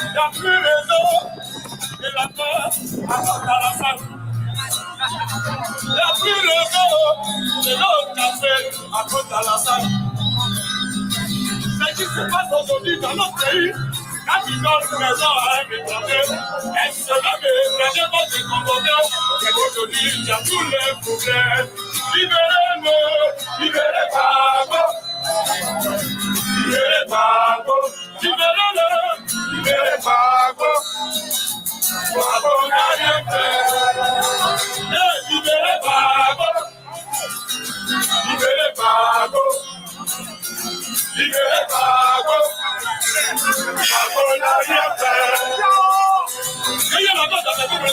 Il n'y a plus de gens de la peur à cause d'Alassane. Il n'y a plus de gens de l'autre café à cause d'Alassane. Ce qui se passe aujourd'hui dans notre pays, quand ils donnent raison à un étranger, est-ce que même l'étranger va se comporter? Et aujourd'hui, il y a tous les problèmes. Libérez-le, libérez Gbagbo. Libérez Gbagbo, libérez-le, libérez Gbagbo. Gbagbo n'a rien fait. Libérez Gbagbo. Libérez Gbagbo. Libérez Gbagbo. Gbagbo n'a rien fait. Ayez la voix dans la vie de